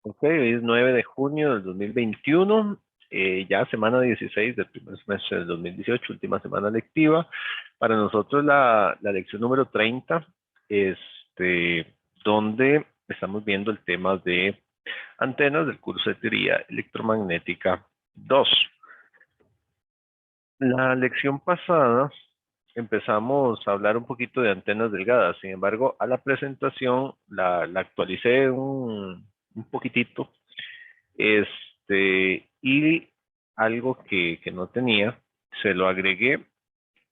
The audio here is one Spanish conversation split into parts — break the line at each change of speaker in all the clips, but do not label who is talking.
Ok, hoy es 9 de junio del 2021, ya semana 16 del primer semestre del 2018, última semana lectiva. Para nosotros la lección número 30, donde estamos viendo el tema de antenas del curso de teoría electromagnética 2. La lección pasada empezamos a hablar un poquito de antenas delgadas, sin embargo, a la presentación la actualicé un poquitito. Y algo que no tenía, se lo agregué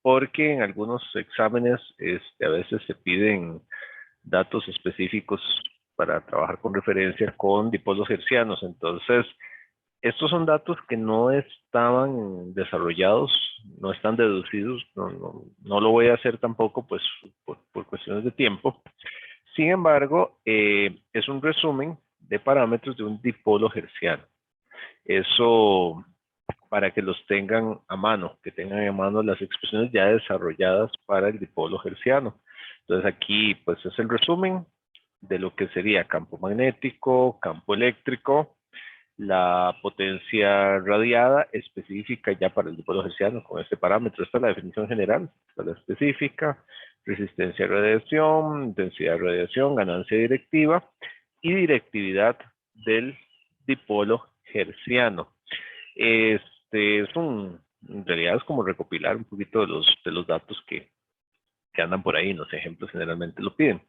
porque en algunos exámenes a veces se piden datos específicos para trabajar con referencia con dipolos hertzianos. Entonces, estos son datos que no estaban desarrollados, no están deducidos, no lo voy a hacer tampoco pues por cuestiones de tiempo. Sin embargo, es un resumen de parámetros de un dipolo hertziano. Eso para que los tengan a mano, que tengan a mano las expresiones ya desarrolladas para el dipolo hertziano. Entonces aquí pues es el resumen de lo que sería campo magnético, campo eléctrico, la potencia radiada específica ya para el dipolo hertziano con este parámetro. Esta es la definición general, esta es la específica, resistencia a radiación, intensidad de radiación, ganancia directiva y directividad del dipolo hertziano. En realidad es como recopilar un poquito de los datos que andan por ahí, los ejemplos generalmente lo piden.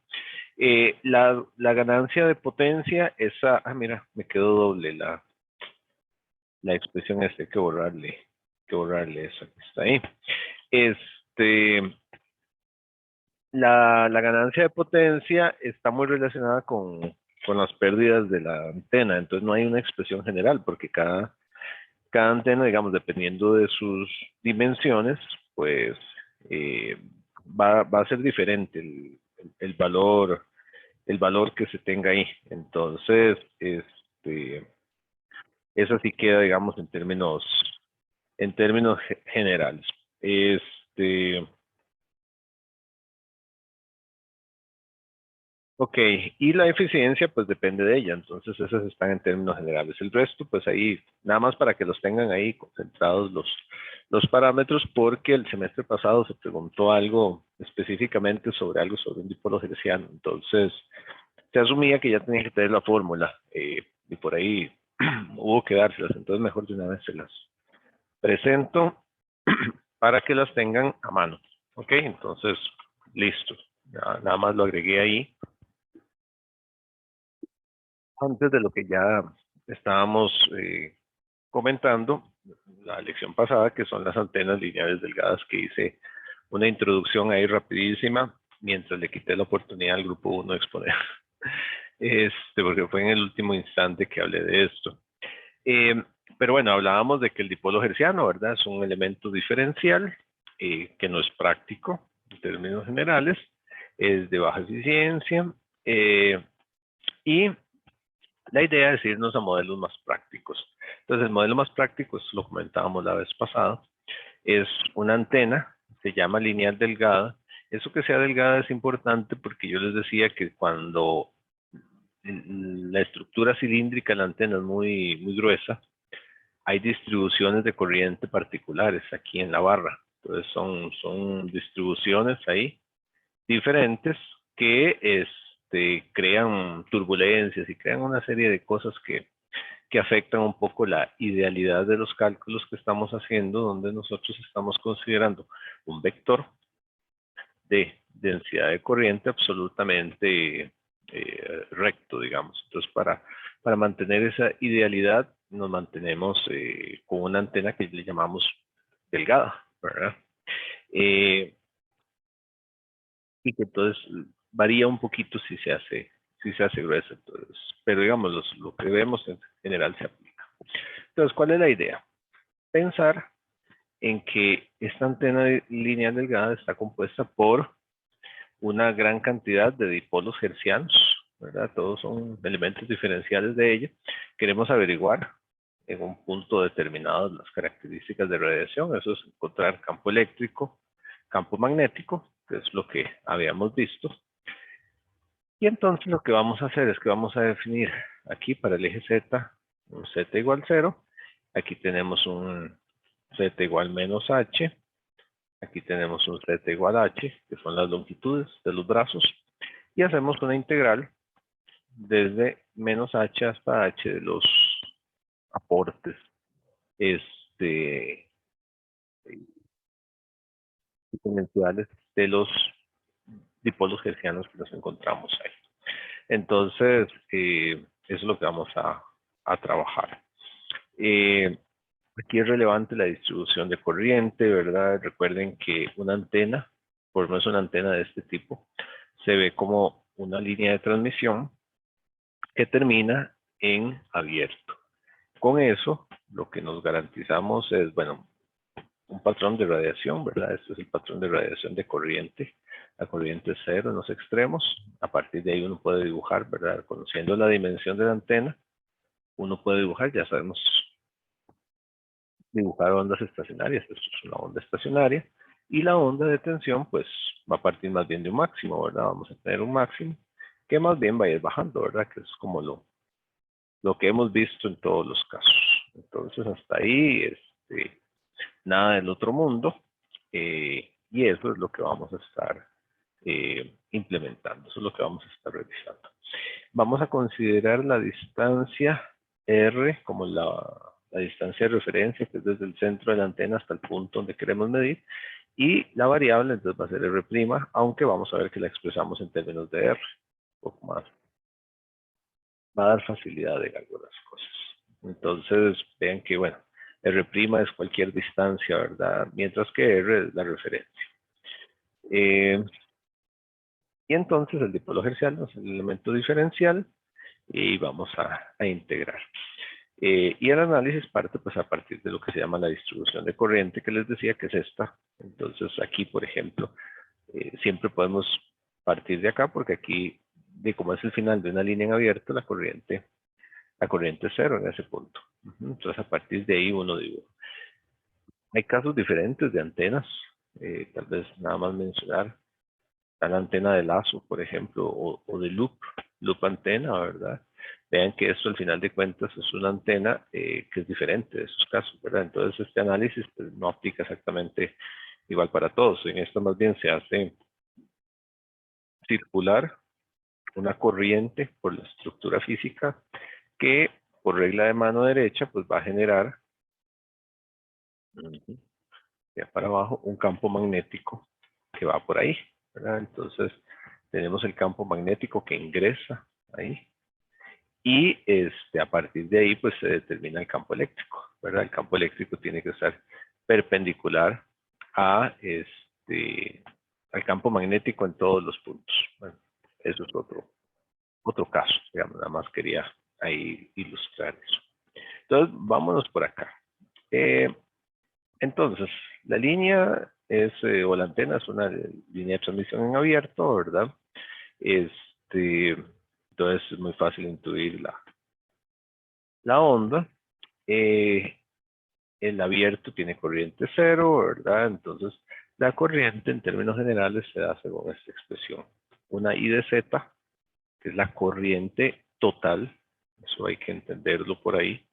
La ganancia de potencia, mira, me quedó doble la expresión hay que borrarle eso que está ahí. La ganancia de potencia está muy relacionada con las pérdidas de la antena, entonces no hay una expresión general, porque cada antena, digamos, dependiendo de sus dimensiones, pues eh, va a ser diferente el valor, el valor que se tenga ahí. Entonces, eso sí queda, digamos, en términos generales. Ok, y la eficiencia pues depende de ella, entonces esas están en términos generales. El resto pues ahí, nada más para que los tengan ahí concentrados los parámetros, porque el semestre pasado se preguntó algo específicamente sobre un dipolo hertziano, entonces se asumía que ya tenía que tener la fórmula y por ahí hubo que dárselas, entonces mejor de una vez se las presento para que las tengan a mano. Ok, entonces listo, ya, nada más lo agregué ahí antes de lo que ya estábamos comentando la lección pasada, que son las antenas lineales delgadas, que hice una introducción ahí rapidísima, mientras le quité la oportunidad al grupo 1 de exponer, porque fue en el último instante que hablé de esto. Eh, pero bueno, hablábamos de que el dipolo hertziano, ¿verdad? Es un elemento diferencial que no es práctico en términos generales, es de baja eficiencia y la idea es irnos a modelos más prácticos. Entonces, el modelo más práctico, eso lo comentábamos la vez pasada, es una antena, se llama lineal delgada. Eso que sea delgada es importante porque yo les decía que cuando la estructura cilíndrica de la antena es muy, muy gruesa, hay distribuciones de corriente particulares aquí en la barra. Entonces, son distribuciones ahí diferentes que crean turbulencias y crean una serie de cosas que afectan un poco la idealidad de los cálculos que estamos haciendo, donde nosotros estamos considerando un vector de densidad de corriente absolutamente recto, digamos. Entonces, para mantener esa idealidad, nos mantenemos con una antena que le llamamos delgada, ¿verdad? Y que entonces varía un poquito si se hace gruesa. Entonces, pero digamos, lo que vemos en general se aplica. Entonces, ¿cuál es la idea? Pensar en que esta antena lineal delgada está compuesta por una gran cantidad de dipolos hertzianos, ¿verdad? Todos son elementos diferenciales de ella. Queremos averiguar en un punto determinado las características de radiación, eso es encontrar campo eléctrico, campo magnético, que es lo que habíamos visto. Y entonces lo que vamos a hacer es que vamos a definir aquí para el eje Z, un Z igual 0. Aquí tenemos un Z igual menos H. Aquí tenemos un Z igual H, que son las longitudes de los brazos. Y hacemos una integral desde menos H hasta H de los aportes exponenciales de los dipolos hertzianos que nos encontramos ahí. Entonces, eso es lo que vamos a trabajar. Aquí es relevante la distribución de corriente, ¿verdad? Recuerden que una antena, por lo menos una antena de este tipo, se ve como una línea de transmisión que termina en abierto. Con eso, lo que nos garantizamos es, bueno, un patrón de radiación, ¿verdad? Este es el patrón de radiación de corriente. La corriente es 0 en los extremos. A partir de ahí uno puede dibujar, ¿verdad? Conociendo la dimensión de la antena, uno puede dibujar, ya sabemos dibujar ondas estacionarias. Esto es una onda estacionaria. Y la onda de tensión, pues, va a partir más bien de un máximo, ¿verdad? Vamos a tener un máximo que más bien va a ir bajando, ¿verdad? Que es como lo que hemos visto en todos los casos. Entonces, hasta ahí, nada del otro mundo. Y eso es lo que vamos a estar implementando. Eso es lo que vamos a estar revisando. Vamos a considerar la distancia R como la distancia de referencia, que es desde el centro de la antena hasta el punto donde queremos medir. Y la variable entonces va a ser R', aunque vamos a ver que la expresamos en términos de R. Un poco más. Va a dar facilidad en algunas cosas. Entonces, vean que, bueno, R' es cualquier distancia, ¿verdad? Mientras que R es la referencia. Y entonces el dipolo hertziano es el elemento diferencial y vamos a integrar. Y el análisis parte pues a partir de lo que se llama la distribución de corriente, que les decía que es esta. Entonces aquí, por ejemplo, siempre podemos partir de acá porque aquí, de como es el final de una línea en abierto, la corriente es 0 en ese punto. Entonces a partir de ahí uno dibuja. Hay casos diferentes de antenas, tal vez nada más mencionar la antena de lazo, por ejemplo, o de loop antena, ¿verdad? Vean que esto al final de cuentas es una antena que es diferente de esos casos, ¿verdad? Entonces este análisis pues, no aplica exactamente igual para todos. En esto más bien se hace circular una corriente por la estructura física que por regla de mano derecha pues va a generar ya para abajo un campo magnético que va por ahí, ¿verdad? Entonces tenemos el campo magnético que ingresa ahí y a partir de ahí pues se determina el campo eléctrico, ¿verdad? El campo eléctrico tiene que estar perpendicular a al campo magnético en todos los puntos. Bueno, eso es otro caso, digamos, nada más quería ahí ilustrar eso. Entonces, vámonos por acá. Entonces, la línea es, o la antena es una línea de transmisión en abierto, ¿verdad? Entonces es muy fácil intuir la onda. El abierto tiene corriente 0, ¿verdad? Entonces, la corriente en términos generales se da según esta expresión. Una I de Z, que es la corriente total, eso hay que entenderlo por ahí.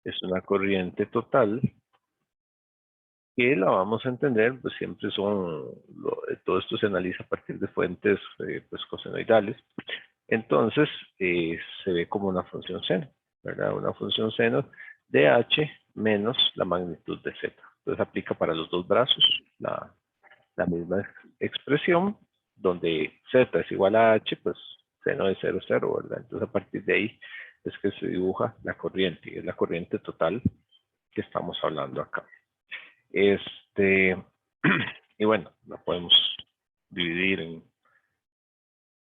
Es una corriente total que la vamos a entender, pues siempre todo esto se analiza a partir de fuentes pues cosenoidales. Entonces, se ve como una función seno, ¿verdad? Una función seno de h menos la magnitud de z. Entonces aplica para los dos brazos la misma expresión, donde z es igual a h, pues seno de 0, 0, ¿verdad? Entonces a partir de ahí es que se dibuja la corriente, y es la corriente total que estamos hablando acá. Y bueno, la podemos dividir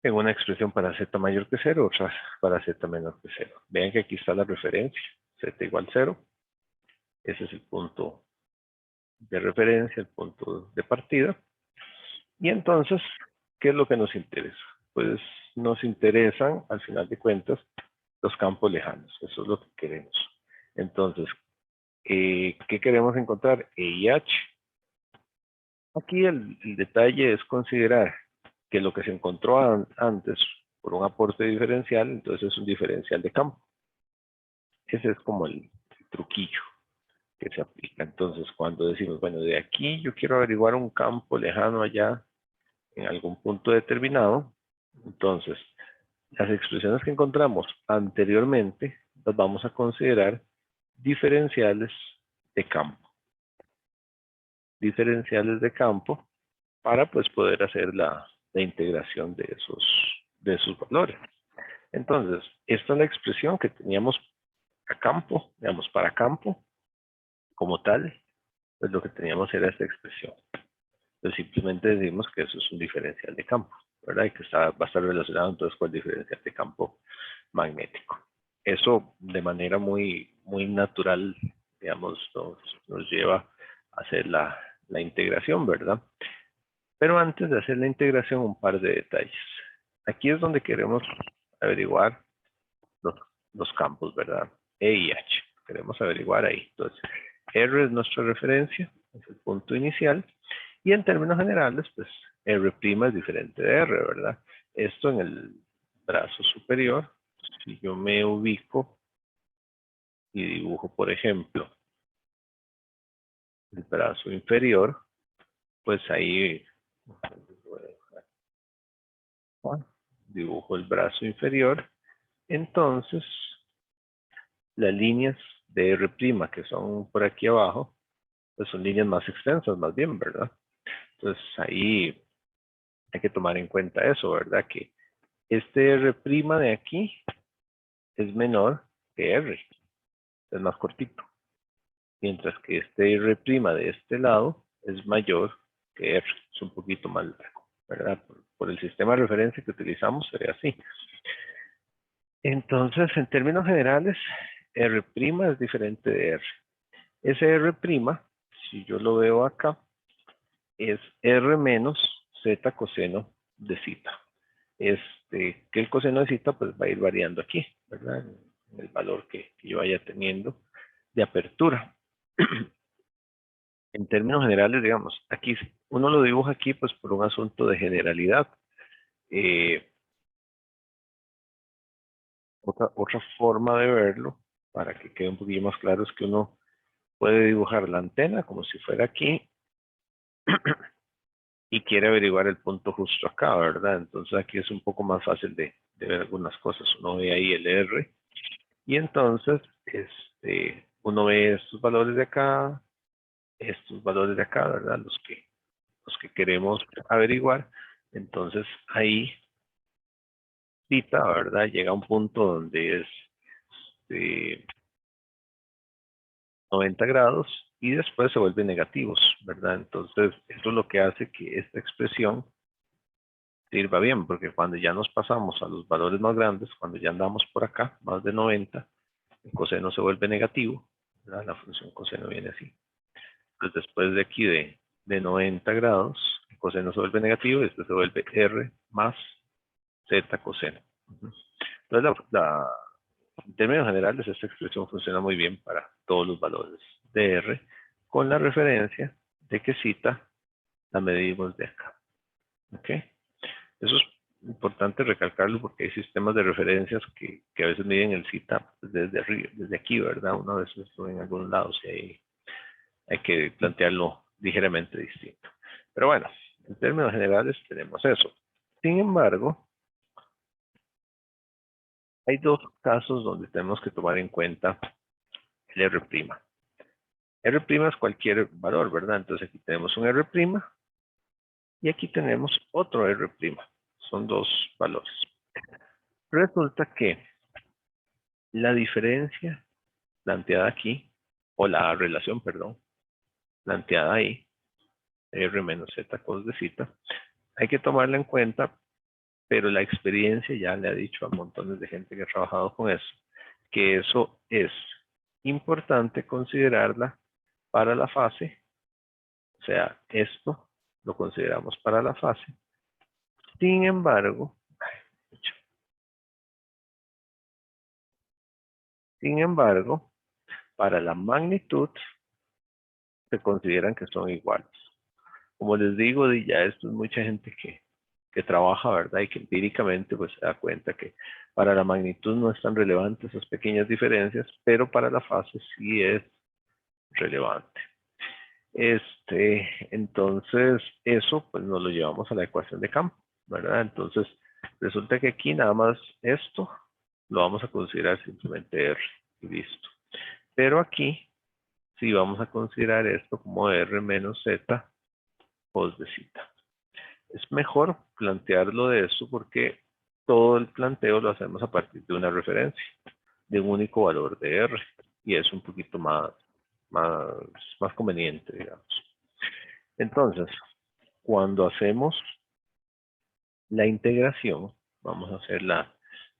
en una expresión para z mayor que 0, otra para z menor que 0. Vean que aquí está la referencia, z igual 0. Ese es el punto de referencia, el punto de partida. Y entonces, ¿qué es lo que nos interesa? Pues nos interesan, al final de cuentas, los campos lejanos. Eso es lo que queremos. Entonces, ¿qué queremos encontrar? E y H. Aquí el detalle es considerar que lo que se encontró antes por un aporte diferencial, entonces es un diferencial de campo. Ese es como el truquillo que se aplica. Entonces, cuando decimos, bueno, de aquí yo quiero averiguar un campo lejano allá en algún punto determinado, entonces las expresiones que encontramos anteriormente las vamos a considerar diferenciales de campo. Diferenciales de campo para pues poder hacer la integración de esos valores. Entonces, esta es la expresión que teníamos a campo, digamos, para campo como tal, pues lo que teníamos era esta expresión. Entonces simplemente decimos que eso es un diferencial de campo, ¿verdad? Y que va a estar relacionado entonces con el diferencial de campo magnético. Eso de manera muy natural, digamos, nos lleva a hacer la integración, ¿verdad? Pero antes de hacer la integración, un par de detalles. Aquí es donde queremos averiguar los campos, ¿verdad? E y H. Queremos averiguar ahí. Entonces, R es nuestra referencia, es el punto inicial. Y en términos generales, pues R' es diferente de R, ¿verdad? Esto en el brazo superior, si yo me ubico y dibujo, por ejemplo, el brazo inferior, pues ahí dibujo el brazo inferior. Entonces, las líneas de R', que son por aquí abajo, pues son líneas más extensas, más bien, ¿verdad? Entonces, ahí hay que tomar en cuenta eso, ¿verdad? Que este R' de aquí es menor que R, es más cortito. Mientras que este R' de este lado es mayor que R, es un poquito más largo, ¿verdad? Por el sistema de referencia que utilizamos sería así. Entonces, en términos generales, R' es diferente de R. Ese R', si yo lo veo acá, es R menos Z coseno de zeta. Que el coseno de zeta pues va a ir variando aquí, ¿verdad? En el valor que yo vaya teniendo de apertura. En términos generales, digamos, aquí uno lo dibuja aquí pues por un asunto de generalidad. Otra forma de verlo, para que quede un poquillo más claro, es que uno puede dibujar la antena como si fuera aquí y quiere averiguar el punto justo acá, ¿verdad? Entonces aquí es un poco más fácil de ver algunas cosas. Uno ve ahí el R y entonces uno ve estos valores de acá, estos valores de acá, ¿verdad? Los que queremos averiguar. Entonces ahí, ¿verdad? Llega a un punto donde es 90 grados y después se vuelven negativos, ¿verdad? Entonces, eso es lo que hace que esta expresión sirva bien, porque cuando ya nos pasamos a los valores más grandes, cuando ya andamos por acá, más de 90, el coseno se vuelve negativo, ¿verdad? La función coseno viene así. Entonces, después de aquí de 90 grados, el coseno se vuelve negativo y esto se vuelve R más Z coseno. Entonces, en términos generales, esta expresión funciona muy bien para todos los valores de R, con la referencia de que zeta la medimos de acá. ¿Ok? Eso es importante recalcarlo porque hay sistemas de referencias que a veces miden el zeta desde arriba, desde aquí, ¿verdad? Uno a veces en algunos lados y hay que plantearlo ligeramente distinto. Pero bueno, en términos generales tenemos eso. Sin embargo, hay dos casos donde tenemos que tomar en cuenta el R'. R' es cualquier valor, ¿verdad? Entonces aquí tenemos un R' y aquí tenemos otro R'. Son dos valores. Resulta que la diferencia planteada aquí, o la relación, perdón, planteada ahí, R menos Z cos de zeta, hay que tomarla en cuenta, pero la experiencia ya le ha dicho a montones de gente que ha trabajado con eso, que eso es importante considerarla para la fase, o sea, esto lo consideramos para la fase. Sin embargo, para la magnitud se consideran que son iguales. Como les digo, ya esto es mucha gente que trabaja, ¿verdad? Y que empíricamente pues se da cuenta que para la magnitud no es tan relevante esas pequeñas diferencias, pero para la fase sí es relevante. Entonces, eso pues nos lo llevamos a la ecuación de campo, ¿verdad? Entonces, resulta que aquí nada más esto lo vamos a considerar simplemente R y listo. Pero aquí sí vamos a considerar esto como R menos Z cos de zeta. Es mejor plantearlo de esto porque todo el planteo lo hacemos a partir de una referencia, de un único valor de R, y es un poquito más conveniente, digamos. Entonces, cuando hacemos la integración, vamos a hacer la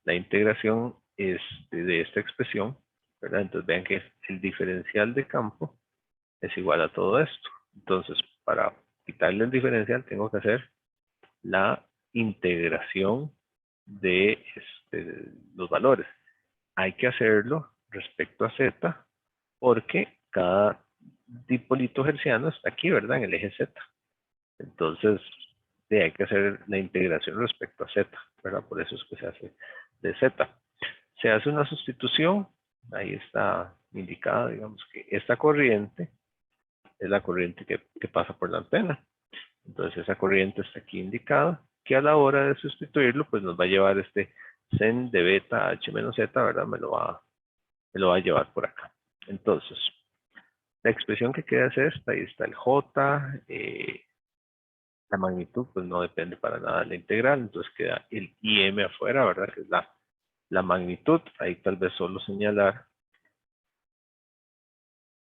integración de esta expresión, ¿verdad? Entonces vean que el diferencial de campo es igual a todo esto. Entonces, para quitarle el diferencial, tengo que hacer la integración de los valores. Hay que hacerlo respecto a Z, porque cada dipolito hertziano está aquí, ¿verdad? En el eje Z. Entonces, hay que hacer la integración respecto a Z, ¿verdad? Por eso es que se hace de Z. Se hace una sustitución, ahí está indicada, digamos que esta corriente es la corriente que pasa por la antena. Entonces esa corriente está aquí indicada, que a la hora de sustituirlo, pues nos va a llevar este sen de beta h menos z, ¿verdad? Me lo va a llevar por acá. Entonces, la expresión que queda es esta, ahí está el j, la magnitud pues no depende para nada de la integral, entonces queda el im afuera, ¿verdad? Que es la magnitud. Ahí tal vez solo señalar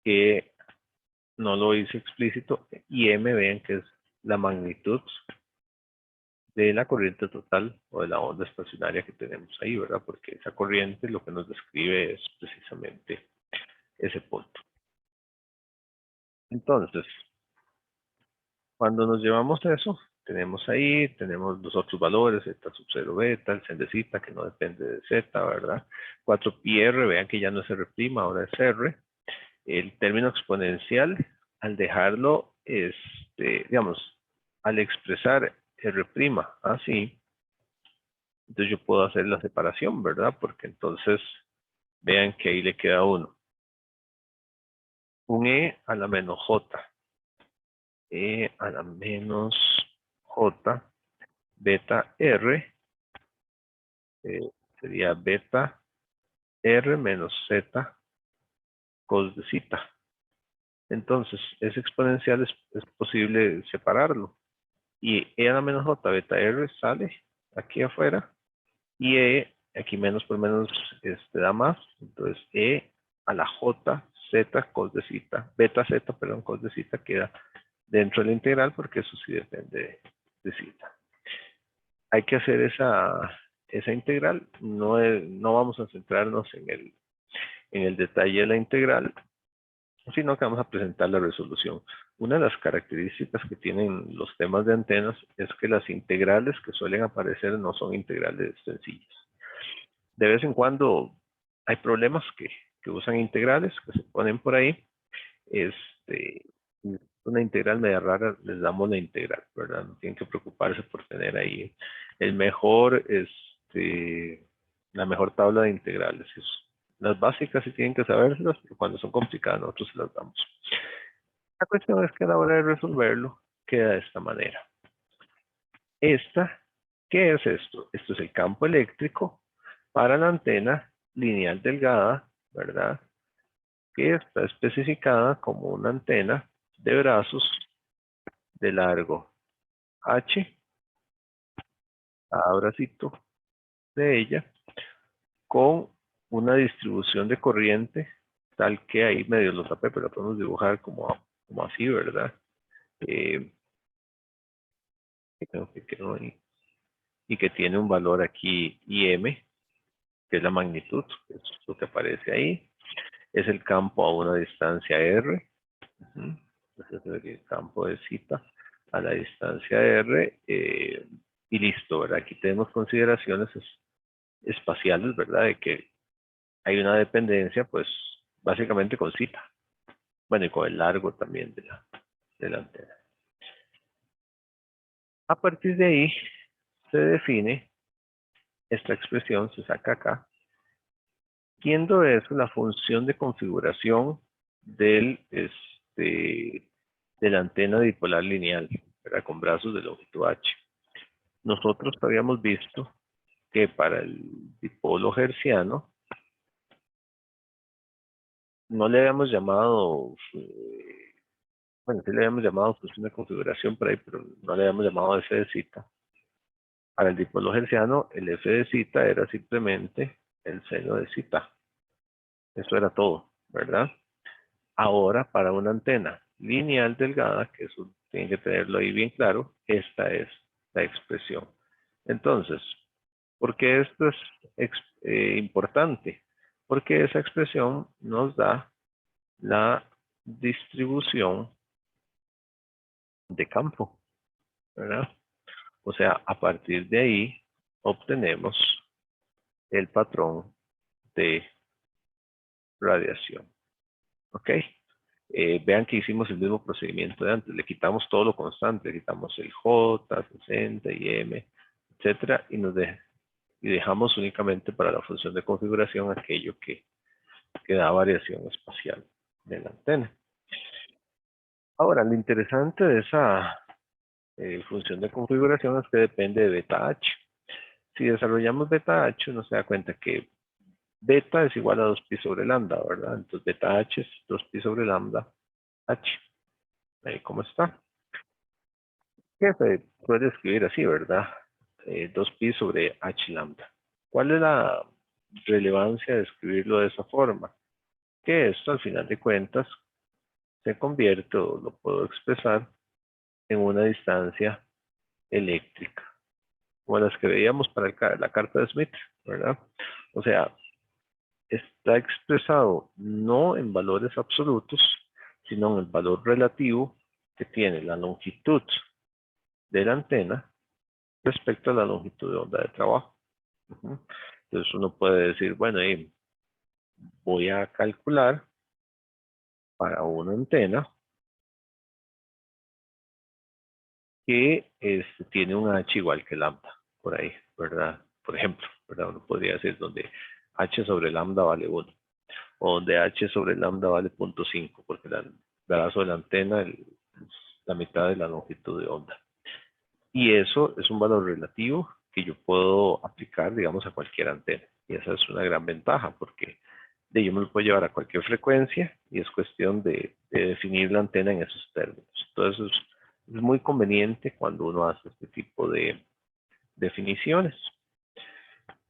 que no lo hice explícito, im, vean que es la magnitud de la corriente total o de la onda estacionaria que tenemos ahí, ¿verdad? Porque esa corriente lo que nos describe es precisamente ese punto. Entonces, cuando nos llevamos eso, tenemos los otros valores, z sub 0 beta, el sen de zeta, que no depende de z, ¿verdad? 4πr, vean que ya no es r', ahora es r. El término exponencial, al dejarlo, digamos, al expresar r' así, entonces yo puedo hacer la separación, ¿verdad? Porque entonces vean que ahí le queda un e a la menos j, e a la menos j, beta r, sería beta r menos z cos de zeta. Entonces, ese exponencial es posible separarlo. Y e a la menos j, beta r sale aquí afuera, y aquí menos por menos da más, entonces e a la j z cos de zeta, beta z, perdón, cos de zeta queda dentro de la integral porque eso sí depende de zeta. Hay que hacer esa integral, no vamos a centrarnos en el detalle de la integral, sino que vamos a presentar la resolución. Una de las características que tienen los temas de antenas es que las integrales que suelen aparecer no son integrales sencillas. De vez en cuando hay problemas que usan integrales, que se ponen por ahí. Una integral media rara, les damos la integral, ¿verdad? No tienen que preocuparse por tener ahí la mejor tabla de integrales. Las básicas sí tienen que saberlas, pero cuando son complicadas nosotros se las damos. La cuestión es que a la hora de resolverlo queda de esta manera. ¿Qué es esto? Esto es el campo eléctrico para la antena lineal delgada, ¿verdad? Que está especificada como una antena de brazos de largo H, cada bracito de ella, con una distribución de corriente, tal que ahí medio lo tapé, pero podemos dibujar como así, ¿verdad? Y que tiene un valor aquí IM, que es la magnitud, que es lo que aparece ahí. Es el campo a una distancia R. Ese es el campo de zeta a la distancia R. Y listo, ¿verdad? Aquí tenemos consideraciones espaciales, ¿verdad? De que hay una dependencia, pues, básicamente con zeta. Bueno, y con el largo también de la antena. A partir de ahí, se define esta expresión, se saca acá, siendo eso la función de configuración del, de la antena dipolar lineal, ¿verdad? Con brazos de longitud h. Nosotros habíamos visto que para el dipolo hertziano no le habíamos llamado, bueno, sí le habíamos llamado función de configuración por ahí, pero no le habíamos llamado f de zeta. Para el dipolo hertziano, el f de zeta era simplemente el seno de zeta. Eso era todo, ¿verdad? Ahora, para una antena lineal delgada, que eso tienen que tenerlo ahí bien claro, esta es la expresión. Entonces, ¿por qué esto es importante? Porque esa expresión nos da la distribución de campo, ¿verdad? O sea, a partir de ahí obtenemos el patrón de radiación. ¿Ok? Vean que hicimos el mismo procedimiento de antes. Le quitamos todo lo constante, le quitamos el J, 60 y M, etcétera, y dejamos únicamente para la función de configuración aquello que da variación espacial de la antena. Ahora, lo interesante de esa función de configuración es que depende de beta h. Si desarrollamos beta h, uno se da cuenta que beta es igual a 2pi sobre lambda, ¿verdad? Entonces beta h es 2pi sobre lambda h. Ahí cómo está. Que se puede escribir así, ¿verdad? 2pi sobre h lambda. ¿Cuál es la relevancia de escribirlo de esa forma? Que esto al final de cuentas se convierte, o lo puedo expresar, en una distancia eléctrica, como las que veíamos para la carta de Smith, ¿verdad? O sea, está expresado no en valores absolutos, sino en el valor relativo que tiene la longitud de la antena respecto a la longitud de onda de trabajo. Entonces uno puede decir, bueno, voy a calcular para una antena que tiene un h igual que lambda, por ahí, ¿verdad? Por ejemplo, ¿verdad? Uno podría decir donde h sobre lambda vale 1, o donde h sobre lambda vale 0.5, porque el brazo de la antena es la mitad de la longitud de onda. Y eso es un valor relativo que yo puedo aplicar, digamos, a cualquier antena. Y esa es una gran ventaja, porque yo me lo puedo llevar a cualquier frecuencia y es cuestión de definir la antena en esos términos. Entonces, es muy conveniente cuando uno hace este tipo de definiciones.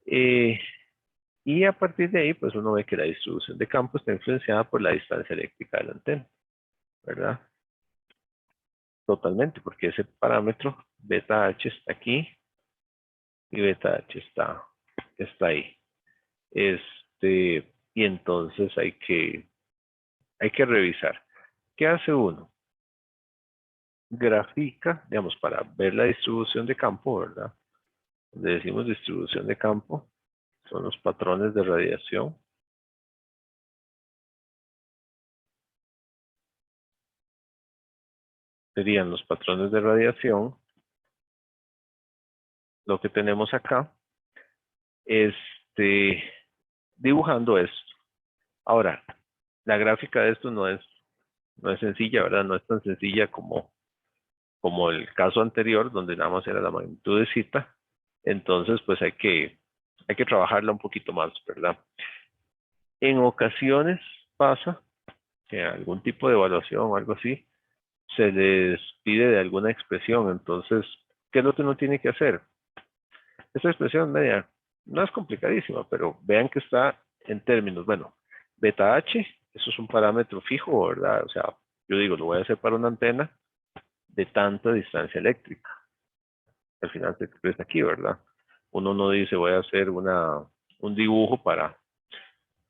Y a partir de ahí, pues uno ve que la distribución de campo está influenciada por la distancia eléctrica de la antena, ¿verdad? Totalmente, porque ese parámetro beta h está aquí y beta h está ahí. Y entonces hay que revisar. ¿Qué hace uno? Grafica, digamos, para ver la distribución de campo, ¿verdad? Donde decimos distribución de campo, son los patrones de radiación. Serían los patrones de radiación. Lo que tenemos acá, dibujando esto. Ahora, la gráfica de esto no es sencilla, ¿verdad? No es tan sencilla como el caso anterior, donde nada más era la magnitud de zeta. Entonces, pues hay que trabajarla un poquito más, ¿verdad? En ocasiones pasa que algún tipo de evaluación o algo así se les pide de alguna expresión. Entonces, ¿qué es lo que uno tiene que hacer? Esta expresión media no es complicadísima, pero vean que está en términos, bueno, beta h, eso es un parámetro fijo, ¿verdad? O sea, yo digo, lo voy a hacer para una antena de tanta distancia eléctrica. Al final se expresa aquí, ¿verdad? Uno no dice, voy a hacer un dibujo para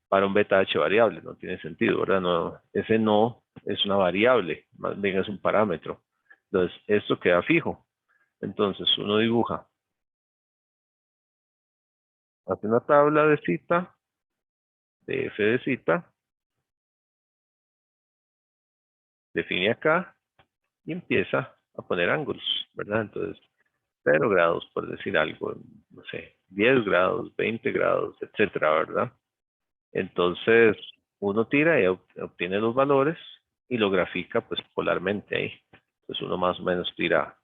un beta h variable, no tiene sentido, ¿verdad? No, ese no es una variable, más bien es un parámetro. Entonces, esto queda fijo. Entonces, uno dibuja, hace una tabla de cita, de f de cita, define acá y empieza a poner ángulos, ¿verdad? Entonces, 0 grados, por decir algo, no sé, 10 grados, 20 grados, etcétera, ¿verdad? Entonces, uno tira y obtiene los valores y lo grafica pues polarmente ahí. Entonces uno más o menos tira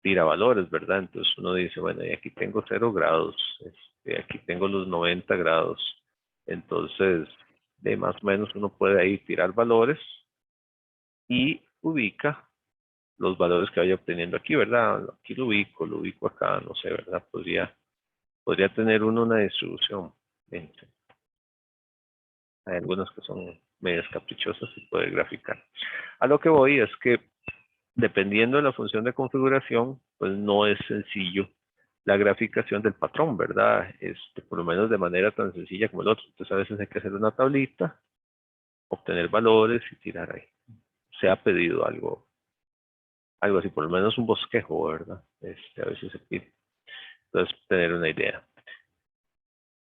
valores, ¿verdad? Entonces uno dice, bueno, y aquí tengo 0 grados, aquí tengo los 90 grados. Entonces, de más o menos uno puede ahí tirar valores y ubica los valores que vaya obteniendo aquí, ¿verdad? Aquí lo ubico acá, no sé, ¿verdad? Podría tener uno una distribución. Hay algunas que son medias caprichosas y puede graficar. A lo que voy es que dependiendo de la función de configuración, pues no es sencillo la graficación del patrón, ¿verdad? Por lo menos de manera tan sencilla como el otro. Entonces a veces hay que hacer una tablita, obtener valores y tirar ahí. Se ha pedido algo así, por lo menos un bosquejo, ¿verdad? A veces se pide. Entonces, tener una idea.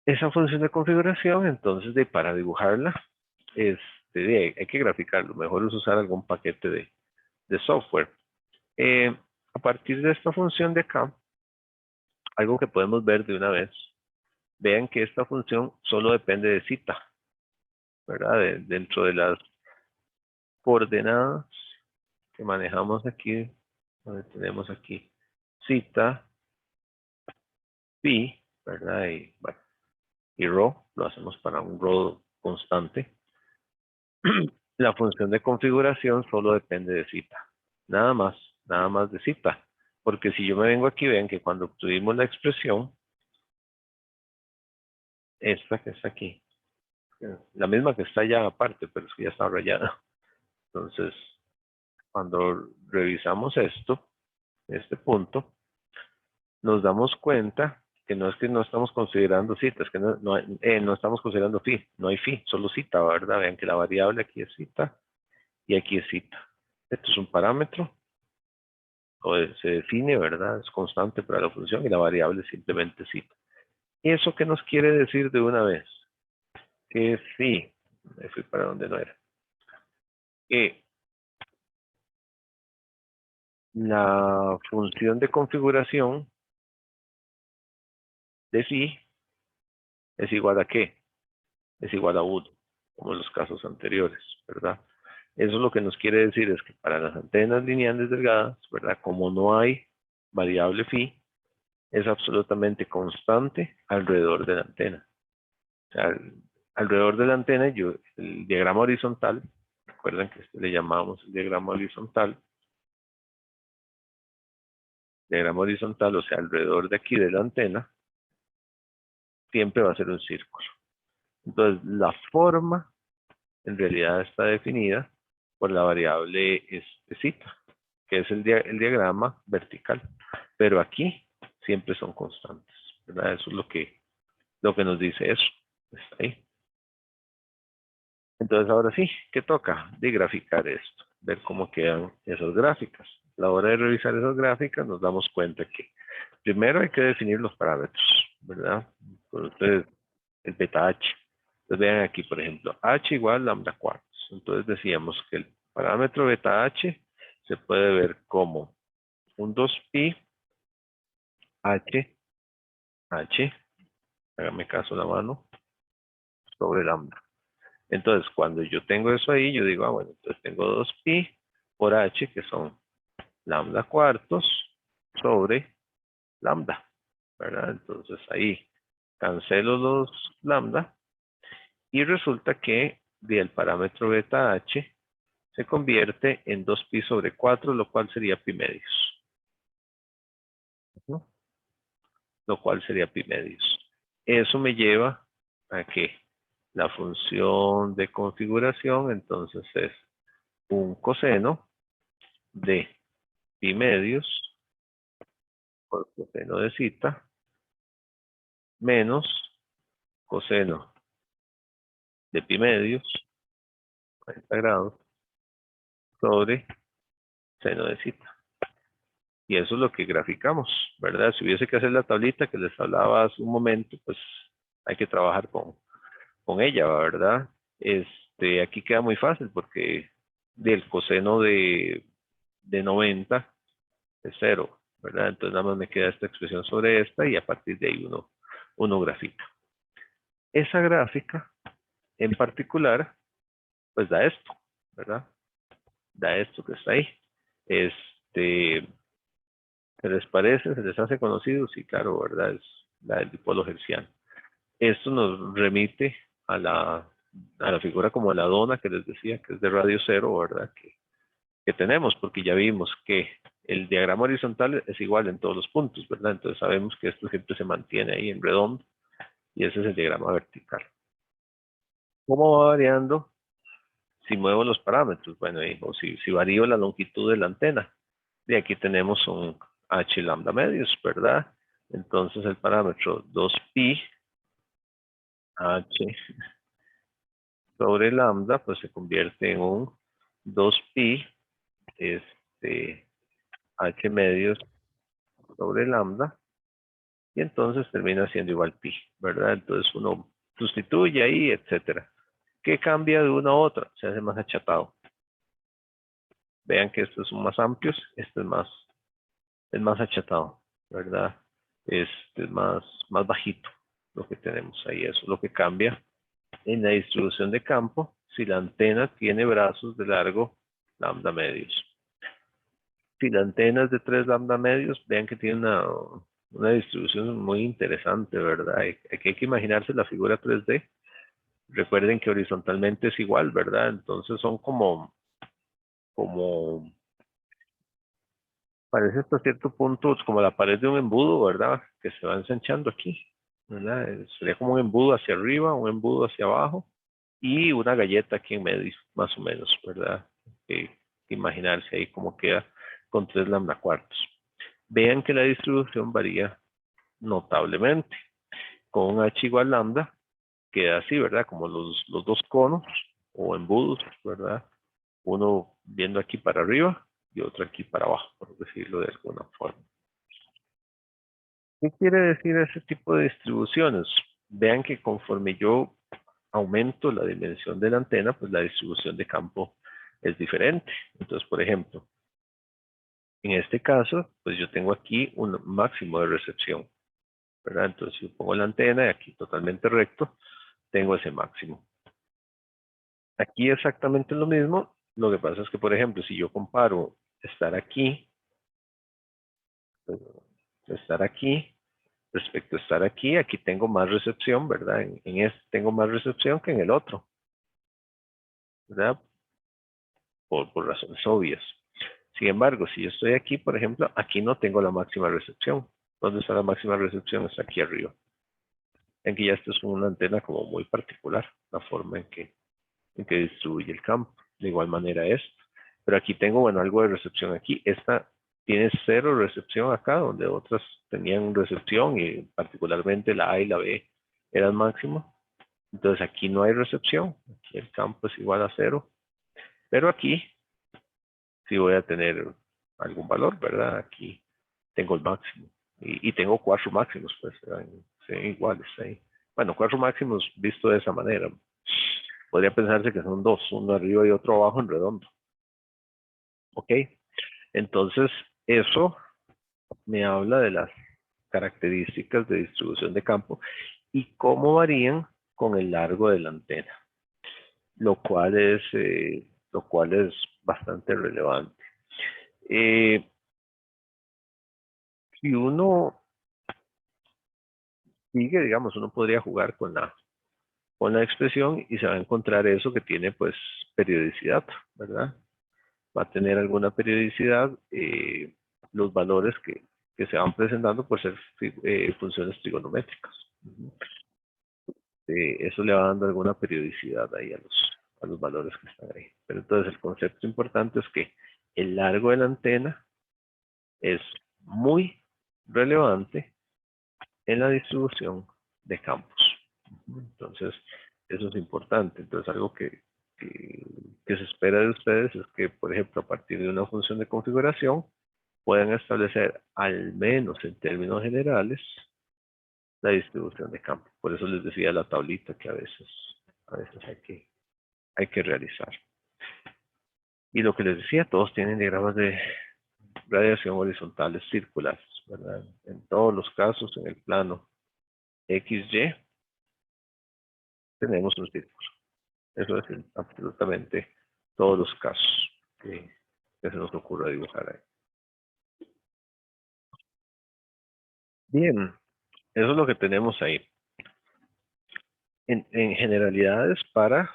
Esa función de configuración, entonces, para dibujarla, hay que graficarlo. Mejor es usar algún paquete de software. A partir de esta función de acá, algo que podemos ver de una vez, vean que esta función solo depende de cita, ¿verdad? Dentro de las coordenadas que manejamos aquí, donde tenemos aquí cita, pi, ¿verdad? Y, bueno, y row, lo hacemos para un row constante. La función de configuración solo depende de cita, nada más de cita. Porque si yo me vengo aquí, ven que cuando obtuvimos la expresión, esta que está aquí, la misma que está allá aparte, pero es que ya está rayada. Entonces, cuando revisamos esto, este punto, nos damos cuenta que no es que no estamos considerando citas, que no estamos considerando phi, no hay phi, solo cita, ¿verdad? Vean que la variable aquí es cita y aquí es cita. Esto es un parámetro, o se define, ¿verdad? Es constante para la función y la variable es simplemente cita. ¿Y eso qué nos quiere decir de una vez? Que sí, me fui para donde no era. Que la función de configuración de phi es igual a ¿qué? Es igual a 1, como en los casos anteriores, ¿verdad? Eso lo que nos quiere decir es que para las antenas lineales delgadas, ¿verdad? Como no hay variable phi, es absolutamente constante alrededor de la antena. O sea, alrededor de la antena, el diagrama horizontal, recuerden que le llamamos el diagrama horizontal, o sea, alrededor de aquí de la antena, siempre va a ser un círculo. Entonces, la forma en realidad está definida por la variable cita, que es el diagrama vertical. Pero aquí siempre son constantes, ¿verdad? Eso es lo que nos dice eso. Está ahí. Entonces, ahora sí, ¿qué toca? De graficar esto, ver cómo quedan esas gráficas. A la hora de revisar esas gráficas, nos damos cuenta que primero hay que definir los parámetros, ¿verdad? Entonces, el beta H. Entonces, vean aquí, por ejemplo, H igual lambda cuartos. Entonces, decíamos que el parámetro beta H se puede ver como un 2pi H, hágame caso la mano, sobre lambda. Entonces, cuando yo tengo eso ahí, yo digo, bueno, entonces tengo 2pi por H, que son lambda cuartos, sobre lambda, ¿verdad? Entonces ahí cancelo los lambda y resulta que el parámetro beta H se convierte en 2pi sobre 4, lo cual sería pi medios. ¿No? Lo cual sería pi medios. Eso me lleva a que la función de configuración entonces es un coseno de pi medios por coseno de cita menos coseno de pi medios, 40 grados, sobre seno de cita. Y eso es lo que graficamos, ¿verdad? Si hubiese que hacer la tablita que les hablaba hace un momento, pues hay que trabajar con ella, ¿verdad? Aquí queda muy fácil porque del coseno de 90 es 0. ¿verdad? Entonces nada más me queda esta expresión sobre esta y a partir de ahí uno grafica. Esa gráfica en particular, pues da esto, ¿verdad? Da esto que está ahí. ¿Se les parece? ¿Se les hace conocido? Sí, claro, ¿verdad? Es la del dipolo hertziano. Esto nos remite a la figura como la dona que les decía, que es de radio cero, ¿verdad? Que tenemos, porque ya vimos que el diagrama horizontal es igual en todos los puntos, ¿verdad? Entonces sabemos que esto siempre se mantiene ahí en redondo y ese es el diagrama vertical. ¿Cómo va variando si muevo los parámetros? Bueno, o si varío la longitud de la antena. De aquí tenemos un h lambda medios, ¿verdad? Entonces el parámetro 2pi h sobre lambda, pues se convierte en un 2pi h medios sobre lambda, y entonces termina siendo igual pi, ¿verdad? Entonces uno sustituye ahí, etcétera. ¿Qué cambia de una a otra? Se hace más achatado. Vean que estos son más amplios, este es más achatado, ¿verdad? Este es más bajito lo que tenemos ahí. Eso es lo que cambia en la distribución de campo si la antena tiene brazos de largo lambda medios. Si la antena es de 3 lambda medios, vean que tiene una distribución muy interesante, ¿verdad? Aquí hay que imaginarse la figura 3D. Recuerden que horizontalmente es igual, ¿verdad? Entonces son como parece hasta cierto punto como la pared de un embudo, ¿verdad? Que se va ensanchando aquí, ¿verdad? Sería como un embudo hacia arriba, un embudo hacia abajo y una galleta aquí en medio, más o menos, ¿verdad? Imaginarse ahí cómo queda con 3 lambda cuartos. Vean que la distribución varía notablemente. Con un h igual lambda queda así, ¿verdad? Como los dos conos o embudos, ¿verdad? Uno viendo aquí para arriba y otro aquí para abajo, por decirlo de alguna forma. ¿Qué quiere decir ese tipo de distribuciones? Vean que conforme yo aumento la dimensión de la antena, pues la distribución de campo es diferente. Entonces, por ejemplo, en este caso, pues yo tengo aquí un máximo de recepción, ¿verdad? Entonces, si yo pongo la antena y aquí totalmente recto, tengo ese máximo. Aquí exactamente lo mismo. Lo que pasa es que, por ejemplo, si yo comparo estar aquí respecto a estar aquí, aquí tengo más recepción, ¿verdad? En este tengo más recepción que en el otro, ¿verdad? Por razones obvias. Sin embargo, si yo estoy aquí, por ejemplo, aquí no tengo la máxima recepción. ¿Dónde está la máxima recepción? Está aquí arriba. En que ya esto es una antena como muy particular, la forma en que distribuye el campo. De igual manera esto. Pero aquí tengo, bueno, algo de recepción aquí. Esta tiene 0 recepción acá, donde otras tenían recepción y particularmente la A y la B eran máximo. Entonces aquí no hay recepción. Aquí el campo es igual a 0. Pero aquí sí voy a tener algún valor, ¿verdad? Aquí tengo el máximo. Y tengo 4 máximos, pues, sí, iguales ahí. Bueno, 4 máximos visto de esa manera. Podría pensarse que son 2, uno arriba y otro abajo en redondo. ¿Ok? Entonces, eso me habla de las características de distribución de campo y cómo varían con el largo de la antena, lo cual es bastante relevante. Si uno sigue, digamos, uno podría jugar con la expresión y se va a encontrar eso que tiene pues periodicidad, ¿verdad? Va a tener alguna periodicidad los valores que se van presentando por ser funciones trigonométricas. Eso le va dando alguna periodicidad ahí a los valores que están ahí. Pero entonces el concepto importante es que el largo de la antena es muy relevante en la distribución de campos. Entonces, eso es importante. Entonces, algo que se espera de ustedes es que, por ejemplo, a partir de una función de configuración, puedan establecer, al menos en términos generales, la distribución de campo. Por eso les decía la tablita que a veces hay que realizar. Y lo que les decía, todos tienen diagramas de radiación horizontales circulares, ¿verdad? En todos los casos, en el plano XY, tenemos un círculo. Eso es en absolutamente todos los casos que se nos ocurra dibujar ahí. Bien, eso es lo que tenemos ahí. En generalidades para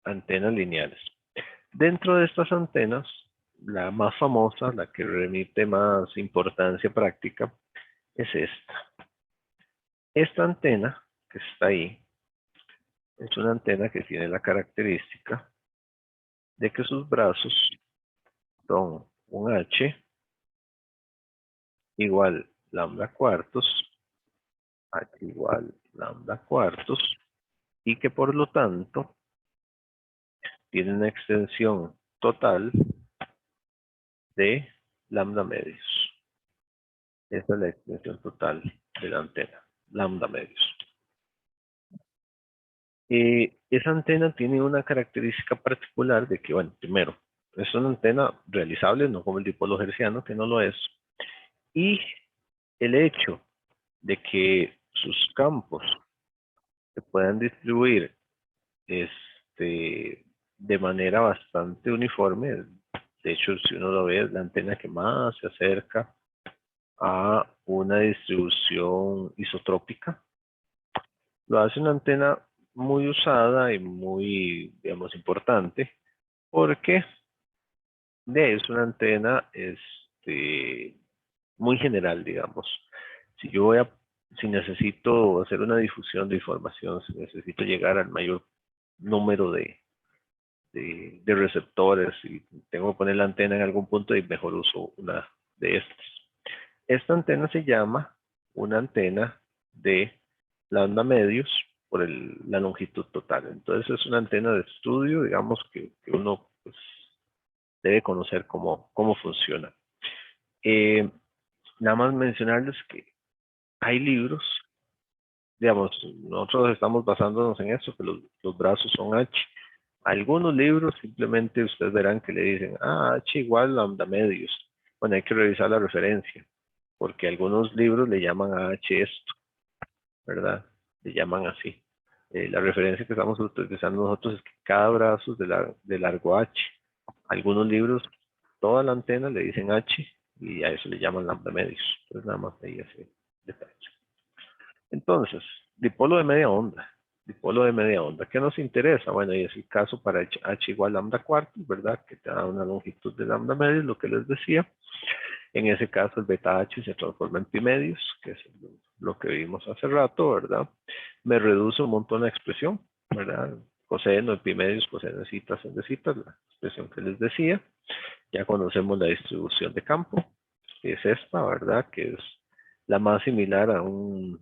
antenas lineales. Dentro de estas antenas, la más famosa, la que remite más importancia práctica, es esta. Esta antena que está ahí es una antena que tiene la característica de que sus brazos son un H igual lambda cuartos, H igual lambda cuartos, y que por lo tanto tiene una extensión total de lambda medios. Esta es la extensión total de la antena, lambda medios. Esa antena tiene una característica particular de que, bueno, primero, es una antena realizable, no como el dipolo hertziano, que no lo es. Y el hecho de que sus campos se puedan distribuir de manera bastante uniforme, de hecho, si uno lo ve, es la antena que más se acerca a una distribución isotrópica. Lo hace una antena muy usada y muy, digamos, importante, porque es una antena muy general, digamos. Si yo si necesito hacer una difusión de información, si necesito llegar al mayor número de receptores y tengo que poner la antena en algún punto y mejor uso una de estas. Esta antena se llama una antena de lambda medios por la longitud total. Entonces es una antena de estudio, digamos, que uno pues, debe conocer cómo funciona. Nada más mencionarles que hay libros, digamos, nosotros estamos basándonos en eso, que los brazos son H. Algunos libros simplemente ustedes verán que le dicen, H igual lambda medios. Bueno, hay que revisar la referencia, porque algunos libros le llaman a H esto, ¿verdad? Le llaman así. La referencia que estamos utilizando nosotros es que cada brazo es de largo H. Algunos libros, toda la antena le dicen H y a eso le llaman lambda medios. Entonces nada más ahí ese detalle. Entonces, dipolo de media onda. Dipolo de media onda. ¿Qué nos interesa? Bueno, y es el caso para H igual lambda cuartos, ¿verdad? Que te da una longitud de lambda medios, lo que les decía. En ese caso, el beta H se transforma en pi medios, que es lo que vimos hace rato, ¿verdad? Me reduce un montón la expresión, ¿verdad? Coseno de pi medios, coseno de citas, en de citas, la expresión que les decía. Ya conocemos la distribución de campo, que es esta, ¿verdad? Que es la más similar a un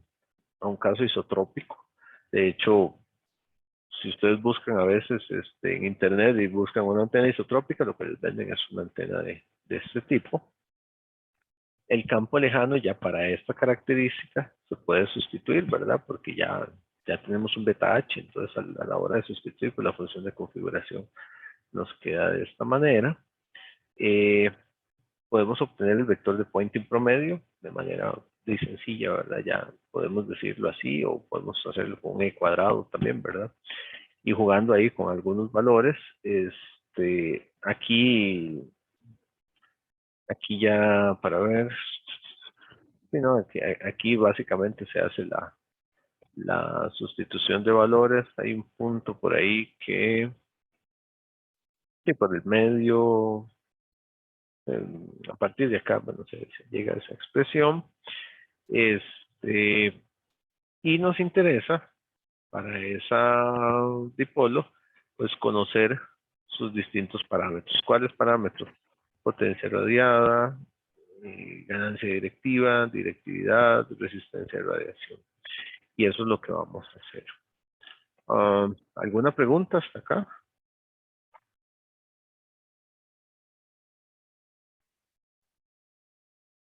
caso isotrópico. De hecho, si ustedes buscan a veces en internet y buscan una antena isotrópica, lo que les venden es una antena de este tipo. El campo lejano ya para esta característica se puede sustituir, ¿verdad? Porque ya tenemos un beta H, entonces a la hora de sustituir, pues la función de configuración nos queda de esta manera. Podemos obtener el vector de Poynting promedio de manera muy sencilla, ¿verdad? Ya podemos decirlo así o podemos hacerlo con E cuadrado también, ¿verdad? Y jugando ahí con algunos valores, aquí ya para ver, sí, no, aquí básicamente se hace la sustitución de valores. Hay un punto por ahí que por el medio, a partir de acá, bueno, se llega a esa expresión. Y nos interesa para esa dipolo, pues conocer sus distintos parámetros. ¿Cuáles parámetros? Potencia radiada, ganancia directiva, directividad, resistencia de radiación. Y eso es lo que vamos a hacer. ¿Alguna pregunta hasta acá?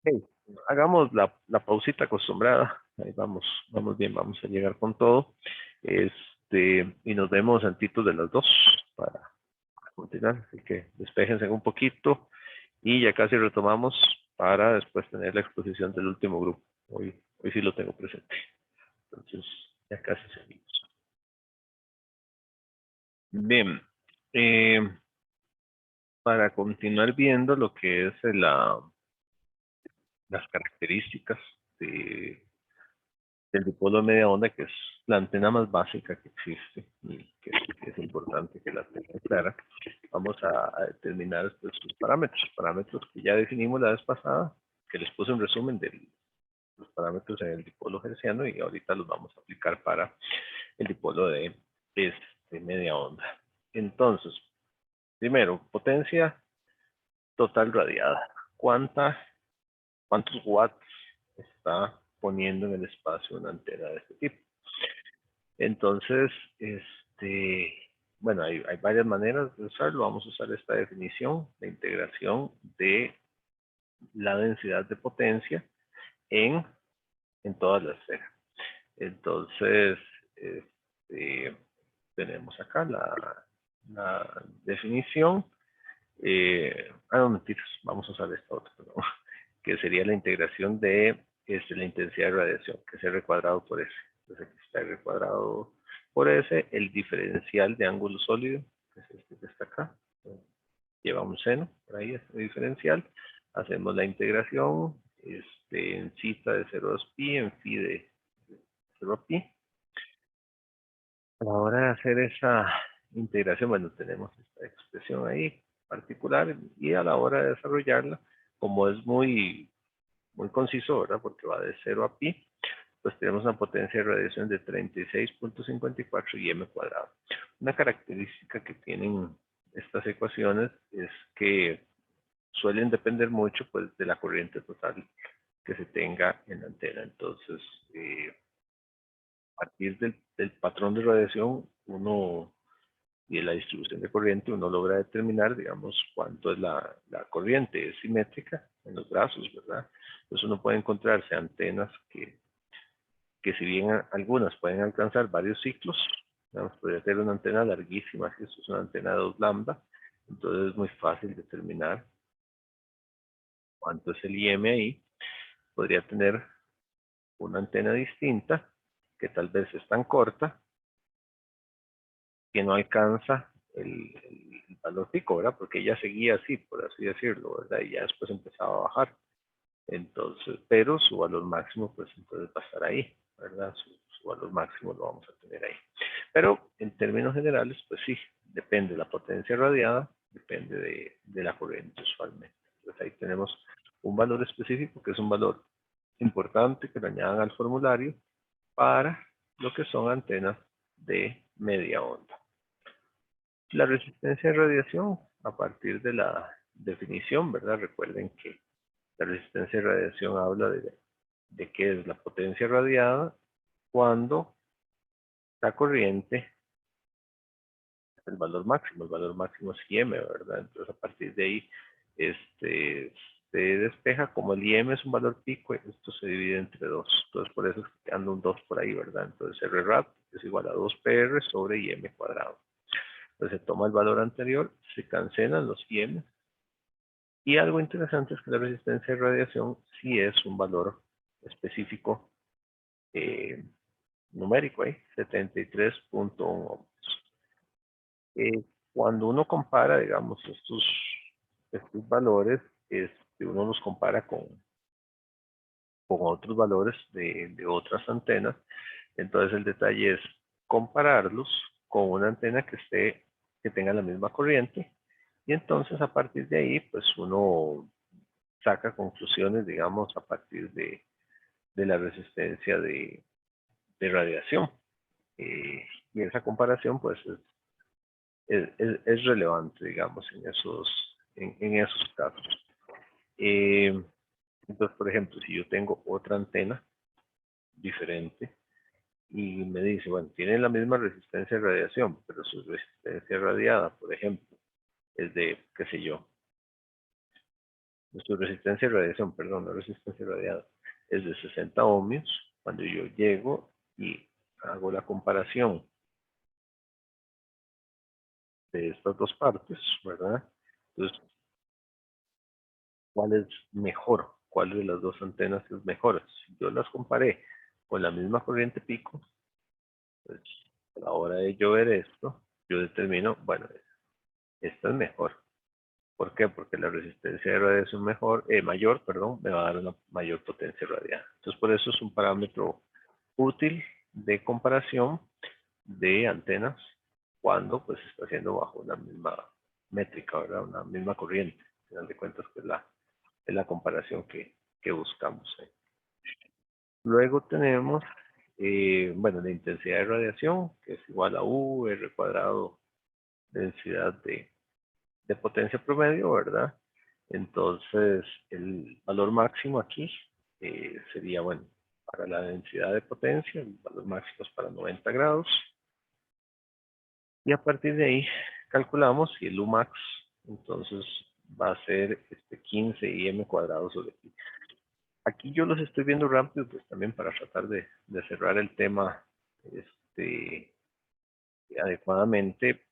Hey, hagamos la pausita acostumbrada. Ahí vamos bien, vamos a llegar con todo. Y nos vemos antitos de las 2 para continuar. Así que despejense un poquito y ya casi retomamos para después tener la exposición del último grupo. Hoy sí lo tengo presente. Entonces, ya casi seguimos. Bien, para continuar viendo lo que es las características del dipolo de media onda, que es la antena más básica que existe y que es importante que la tenga clara, vamos a determinar estos parámetros que ya definimos la vez pasada, que les puse un resumen de los parámetros en el dipolo hertziano y ahorita los vamos a aplicar para el dipolo de media onda. Entonces, primero, potencia total radiada. ¿Cuántos watts está poniendo en el espacio una antena de este tipo? Entonces, bueno, hay varias maneras de usarlo. Vamos a usar esta definición, la integración de la densidad de potencia en toda la esfera. Entonces, tenemos acá la definición. No, mentiras, vamos a usar esta otra, perdón, que sería la integración de la intensidad de radiación, que es R cuadrado por S. Entonces aquí está R cuadrado por S, el diferencial de ángulo sólido, que es este que está acá, lleva un seno, por ahí este diferencial, hacemos la integración, en cita de 0 a pi, en phi de 0 a pi. A la hora de hacer esa integración, bueno, tenemos esta expresión ahí particular y a la hora de desarrollarla, como es muy conciso, ¿verdad? Porque va de 0 a pi, pues tenemos una potencia de radiación de 36.54 y m cuadrado. Una característica que tienen estas ecuaciones es que suelen depender mucho pues de la corriente total que se tenga en la antena. Entonces, a partir del patrón de radiación, y de la distribución de corriente, uno logra determinar, digamos, cuánto es la corriente. Es simétrica en los brazos, ¿verdad? Entonces uno puede encontrarse antenas que si bien algunas pueden alcanzar varios ciclos, digamos, podría ser una antena larguísima, si esto es una antena de 2 lambda, entonces es muy fácil determinar cuánto es el IM ahí. Podría tener una antena distinta, que tal vez es tan corta, que no alcanza el valor pico, ¿verdad? Porque ella seguía así, por así decirlo, ¿verdad? Y ya después empezaba a bajar. Entonces, pero su valor máximo, pues entonces va a estar ahí, ¿verdad? Su valor máximo lo vamos a tener ahí. Pero en términos generales, pues sí, depende de la potencia radiada, depende de la corriente usualmente. Entonces ahí tenemos un valor específico que es un valor importante que lo añadan al formulario para lo que son antenas de media onda. La resistencia de radiación, a partir de la definición, ¿verdad? Recuerden que la resistencia de radiación habla de qué es la potencia radiada cuando la corriente es el valor máximo es IM, ¿verdad? Entonces a partir de ahí se despeja como el IM es un valor pico, esto se divide entre 2. Entonces por eso anda un 2 por ahí, ¿verdad? Entonces RRAD es igual a 2PR sobre IM cuadrado. Entonces se toma el valor anterior, se cancelan los IM. Y algo interesante es que la resistencia de radiación sí es un valor específico numérico, 73.1 ohms. Cuando uno compara, digamos, estos valores, uno los compara con otros valores de otras antenas. Entonces el detalle es compararlos con una antena que tenga la misma corriente. Y entonces a partir de ahí, pues uno saca conclusiones, digamos, a partir de la resistencia de radiación. Y esa comparación, pues, es relevante, digamos, en esos casos. Entonces, por ejemplo, si yo tengo otra antena diferente y me dice, bueno, tiene la misma resistencia de radiación, pero su resistencia radiada, por ejemplo, es de, qué sé yo, su resistencia de radiación, perdón, no resistencia radiada, es de 60 ohmios. Cuando yo llego y hago la comparación de estas dos partes, ¿verdad? Entonces, cuál es mejor, cuál de las dos antenas es mejor. Si yo las comparé con la misma corriente pico, pues a la hora de yo ver esto, yo determino, bueno, esta es mejor. ¿Por qué? Porque la resistencia de radiación mayor, perdón, me va a dar una mayor potencia radiada. Entonces, por eso es un parámetro útil de comparación de antenas cuando pues está haciendo bajo una misma métrica, ¿verdad? Una misma corriente. Al final de cuentas, que es la comparación que buscamos. Luego tenemos, bueno, la intensidad de radiación, que es igual a U, R cuadrado, densidad de potencia promedio, ¿verdad? Entonces, el valor máximo aquí sería, bueno, para la densidad de potencia, el valor máximo es para 90 grados. Y a partir de ahí calculamos si el Umax, entonces, va a ser 15 m cuadrado sobre pi. Aquí yo los estoy viendo rápido, pues también para tratar de cerrar el tema este, adecuadamente,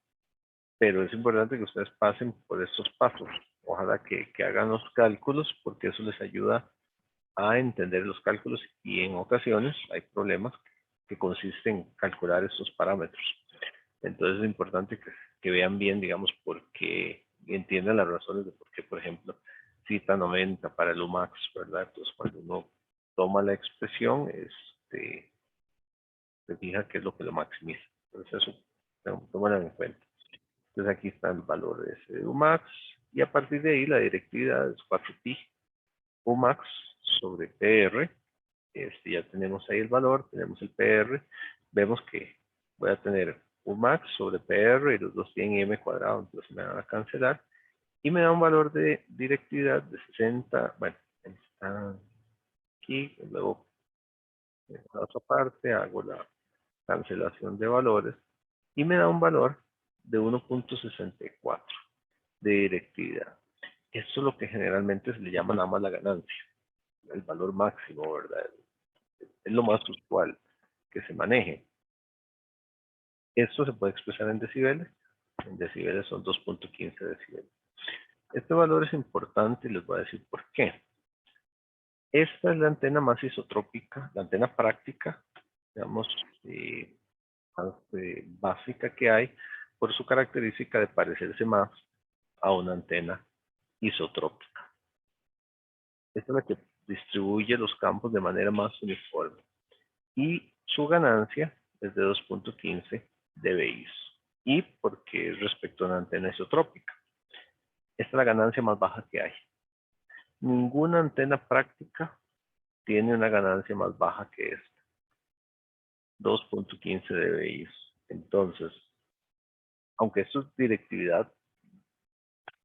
pero es importante que ustedes pasen por estos pasos. Ojalá que hagan los cálculos, porque eso les ayuda a entender los cálculos y en ocasiones hay problemas que consisten en calcular estos parámetros. Entonces es importante que vean bien, digamos, por qué, y entiendan las razones de por qué, por ejemplo, cita 90 para el Umax, ¿verdad? Entonces cuando uno toma la expresión, se fija qué es lo que lo maximiza. Entonces eso, tómalo en cuenta. Entonces aquí está el valor de ese Umax y a partir de ahí la directividad es 4pi Umax sobre PR. Ya tenemos ahí el valor, tenemos el PR. Vemos que voy a tener Umax sobre PR y los dos tienen M cuadrado, entonces me van a cancelar. Y me da un valor de directividad de 60. Bueno, está aquí. Luego en la otra parte hago la cancelación de valores y me da un valor de 1.64 de directividad. Esto es lo que generalmente se le llama nada más la ganancia, el valor máximo, ¿verdad? Es lo más usual que se maneje. Esto se puede expresar en decibeles. En decibeles son 2.15 decibeles. Este valor es importante y les voy a decir por qué. Esta es la antena más isotrópica, la antena práctica, digamos, más básica que hay, por su característica de parecerse más a una antena isotrópica. Esta es la que distribuye los campos de manera más uniforme. Y su ganancia es de 2.15 dBi. Y porque respecto a una antena isotrópica. Esta es la ganancia más baja que hay. Ninguna antena práctica tiene una ganancia más baja que esta. 2.15 dBi. Entonces, aunque esto es directividad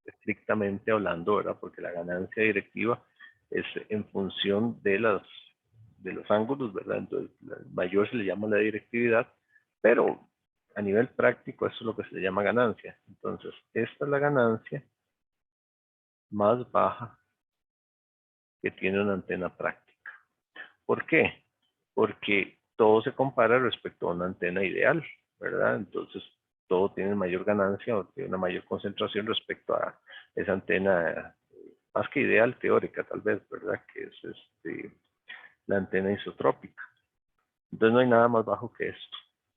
estrictamente hablando, ¿verdad? Porque la ganancia directiva es en función de los ángulos, ¿verdad? Entonces, mayor se le llama la directividad, pero a nivel práctico eso es lo que se le llama ganancia. Entonces, esta es la ganancia más baja que tiene una antena práctica. ¿Por qué? Porque todo se compara respecto a una antena ideal, ¿verdad? Entonces, todo tiene mayor ganancia o tiene una mayor concentración respecto a esa antena, más que ideal, teórica tal vez, ¿verdad? Que es la antena isotrópica. Entonces no hay nada más bajo que esto.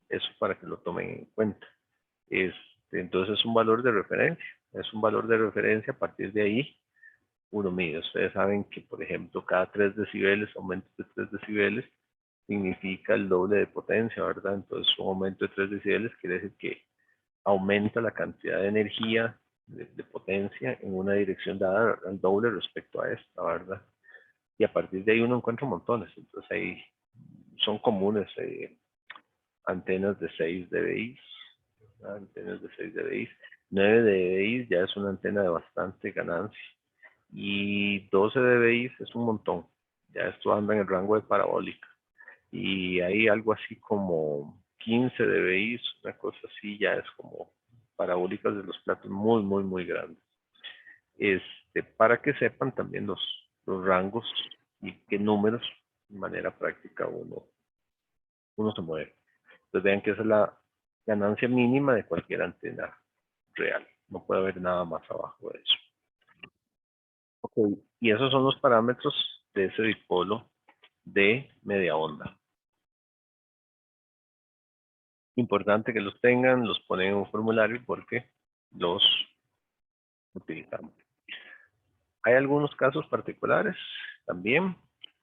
Eso para que lo tomen en cuenta. Entonces es un valor de referencia. Es un valor de referencia. A partir de ahí uno mide. Ustedes saben que, por ejemplo, cada 3 decibeles, aumento de 3 decibeles, significa el doble de potencia, ¿verdad? Entonces un aumento de 3 decibeles quiere decir que aumenta la cantidad de energía, de potencia, en una dirección dada al doble respecto a esta, ¿verdad? Y a partir de ahí uno encuentra montones. Entonces ahí son comunes antenas de 6 dBi, antenas de 6 dBi. 9 dBi ya es una antena de bastante ganancia. Y 12 dBi es un montón. Ya esto anda en el rango de parabólica. Y hay algo así como 15 dBi, una cosa así, ya es como parabólicas de los platos muy, muy, muy grandes. Para que sepan también los rangos y qué números de manera práctica uno se mueve. Entonces vean que esa es la ganancia mínima de cualquier antena real. No puede haber nada más abajo de eso. Ok, y esos son los parámetros de ese dipolo de media onda. Importante que los tengan, los ponen en un formulario porque los utilizamos. Hay algunos casos particulares también.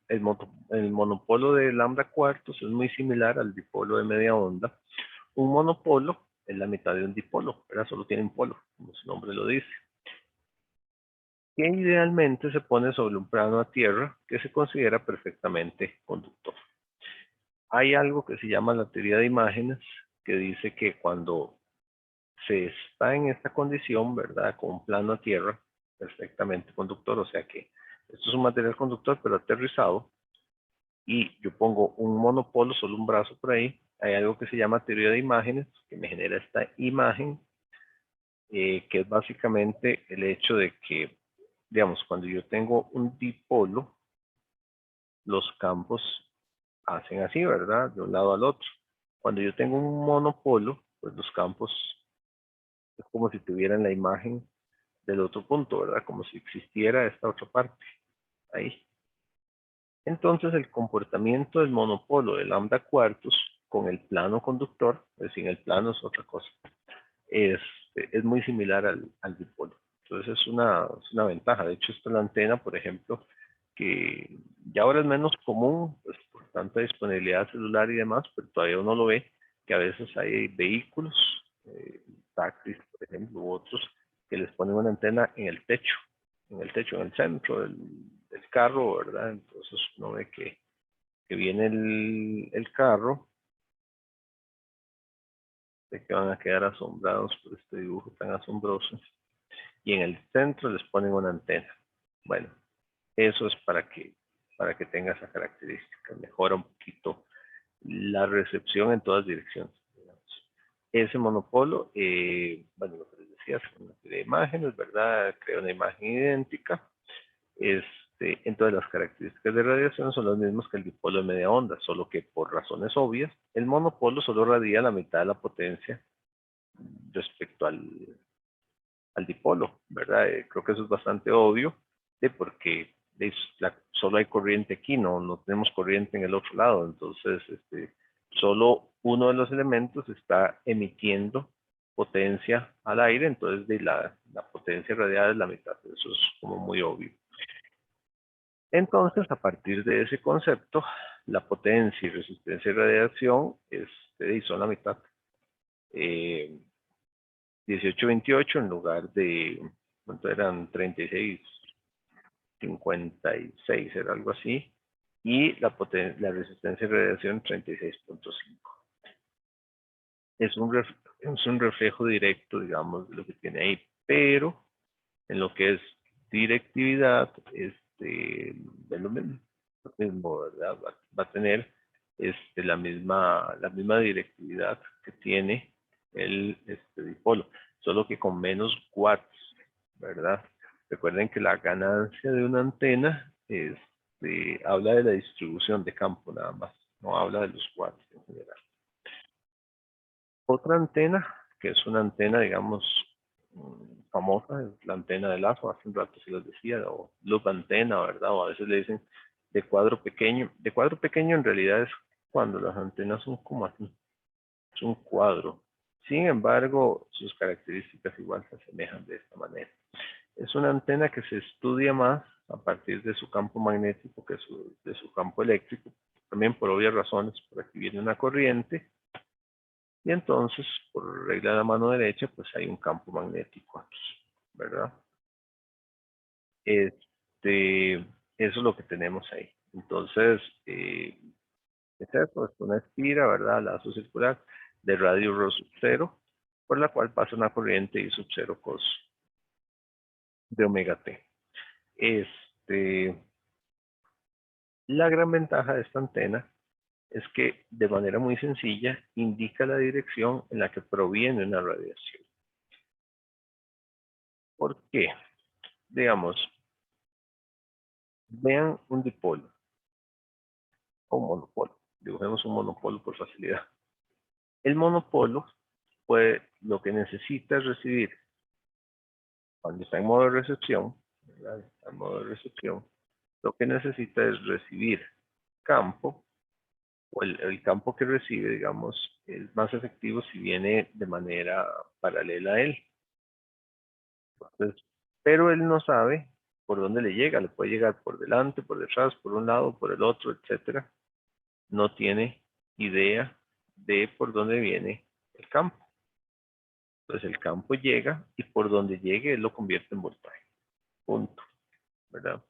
El monopolo de lambda cuartos es muy similar al dipolo de media onda. Un monopolo es la mitad de un dipolo, ¿verdad? Solo tiene un polo, como su nombre lo dice. Que idealmente se pone sobre un plano a tierra que se considera perfectamente conductor. Hay algo que se llama la teoría de imágenes, que dice que cuando se está en esta condición, ¿verdad? Con un plano a tierra perfectamente conductor, o sea que esto es un material conductor pero aterrizado, y yo pongo un monopolo, solo un brazo por ahí, hay algo que se llama teoría de imágenes, que me genera esta imagen, que es básicamente el hecho de que, digamos, cuando yo tengo un dipolo, los campos hacen así, ¿verdad? De un lado al otro. Cuando yo tengo un monopolo, pues los campos es como si tuvieran la imagen del otro punto, ¿verdad? Como si existiera esta otra parte ahí. Entonces el comportamiento del monopolo de lambda cuartos con el plano conductor, es decir, el plano es otra cosa, es muy similar al dipolo. Entonces es una ventaja. De hecho, esta es la antena, por ejemplo, que ya ahora es menos común, pues por tanta disponibilidad celular y demás, pero todavía uno lo ve, que a veces hay vehículos, taxis, por ejemplo, u otros, que les ponen una antena en el centro del carro, ¿verdad? Entonces uno ve que viene el carro, de que van a quedar asombrados por este dibujo tan asombroso, y en el centro les ponen una antena. Bueno, eso es para que tenga esa característica, mejora un poquito la recepción en todas direcciones. Digamos. Ese monopolo, bueno, lo que les decía, es una serie de imágenes, ¿verdad? Crea una imagen idéntica. Entonces las características de radiación son las mismas que el dipolo de media onda, solo que por razones obvias, el monopolo solo radia la mitad de la potencia respecto al dipolo, ¿verdad? Creo que eso es bastante obvio, porque solo hay corriente aquí, no tenemos corriente en el otro lado, entonces solo uno de los elementos está emitiendo potencia al aire, entonces la potencia radiada es la mitad, eso es como muy obvio. Entonces, a partir de ese concepto, la potencia y resistencia de radiación son la mitad. 18-28 en lugar de, ¿cuánto eran? 36-56, era algo así. Y la resistencia de radiación 36.5. Es un reflejo directo, digamos, de lo que tiene ahí. Pero en lo que es directividad, es lo mismo, ¿verdad? Va a tener la misma directividad que tiene el dipolo, solo que con menos watts, ¿verdad? Recuerden que la ganancia de una antena habla de la distribución de campo nada más, no habla de los watts en general. Otra antena, que es una antena, digamos, famosa, es la antena de lazo, hace un rato se les decía, o loop antena, ¿verdad? O a veces le dicen de cuadro pequeño. De cuadro pequeño en realidad es cuando las antenas son como así, es un cuadro. Sin embargo, sus características igual se asemejan de esta manera. Es una antena que se estudia más a partir de su campo magnético que de su campo eléctrico, también por obvias razones, por aquí viene una corriente, y entonces, por regla de la mano derecha, pues hay un campo magnético aquí, ¿verdad? Eso es lo que tenemos ahí. Entonces, es eso, es una espira, ¿verdad? Lazo circular de radio Rho sub 0, por la cual pasa una corriente I sub 0 cos de omega t. La gran ventaja de esta antena es que de manera muy sencilla indica la dirección en la que proviene una radiación. ¿Por qué? Digamos, vean un dipolo o un monopolo. Dibujemos un monopolo por facilidad. El monopolo, pues, lo que necesita es recibir, cuando está en modo de recepción, ¿verdad? Al modo de recepción, lo que necesita es recibir campo, o el campo que recibe, digamos, es más efectivo si viene de manera paralela a él. Entonces, pero él no sabe por dónde le llega, le puede llegar por delante, por detrás, por un lado, por el otro, etcétera. No tiene idea de por dónde viene el campo. Entonces el campo llega y por donde llegue él lo convierte en voltaje. Punto. ¿Verdad?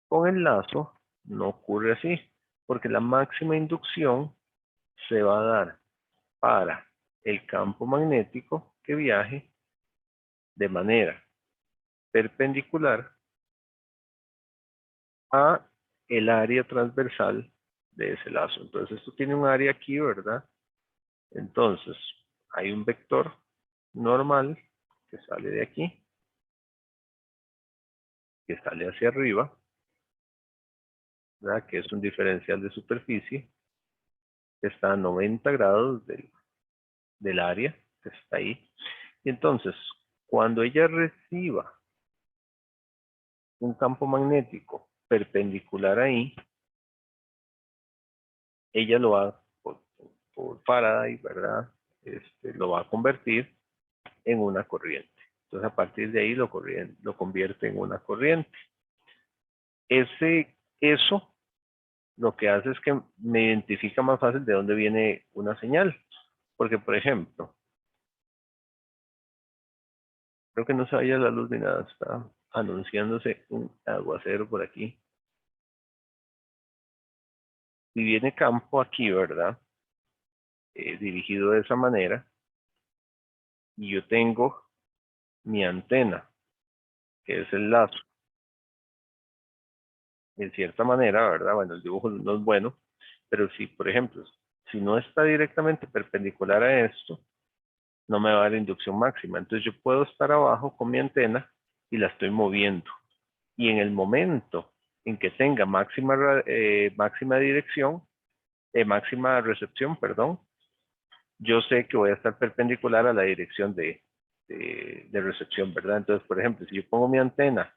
Con el lazo no ocurre así, porque la máxima inducción se va a dar para el campo magnético que viaje de manera perpendicular a el área transversal de ese lazo. Entonces esto tiene un área aquí, ¿verdad? Entonces hay un vector normal que sale de aquí, que sale hacia arriba, ¿verdad? Que es un diferencial de superficie, que está a 90 grados del área que está ahí. Y entonces, cuando ella reciba un campo magnético perpendicular ahí, ella lo va, por Faraday, ¿verdad? Lo va a convertir en una corriente. Entonces, a partir de ahí lo convierte en una corriente. Eso lo que hace es que me identifica más fácil de dónde viene una señal. Porque, por ejemplo, creo que no se vaya la luz ni nada, está anunciándose un aguacero por aquí. Si viene campo aquí, ¿verdad? Dirigido de esa manera, y yo tengo mi antena, que es el lazo, en cierta manera, ¿verdad? Bueno, el dibujo no es bueno, pero si, por ejemplo, si no está directamente perpendicular a esto, no me va a dar inducción máxima. Entonces yo puedo estar abajo con mi antena y la estoy moviendo. Y en el momento en que tenga máxima dirección, máxima recepción, perdón, yo sé que voy a estar perpendicular a la dirección de recepción, ¿verdad? Entonces, por ejemplo, si yo pongo mi antena,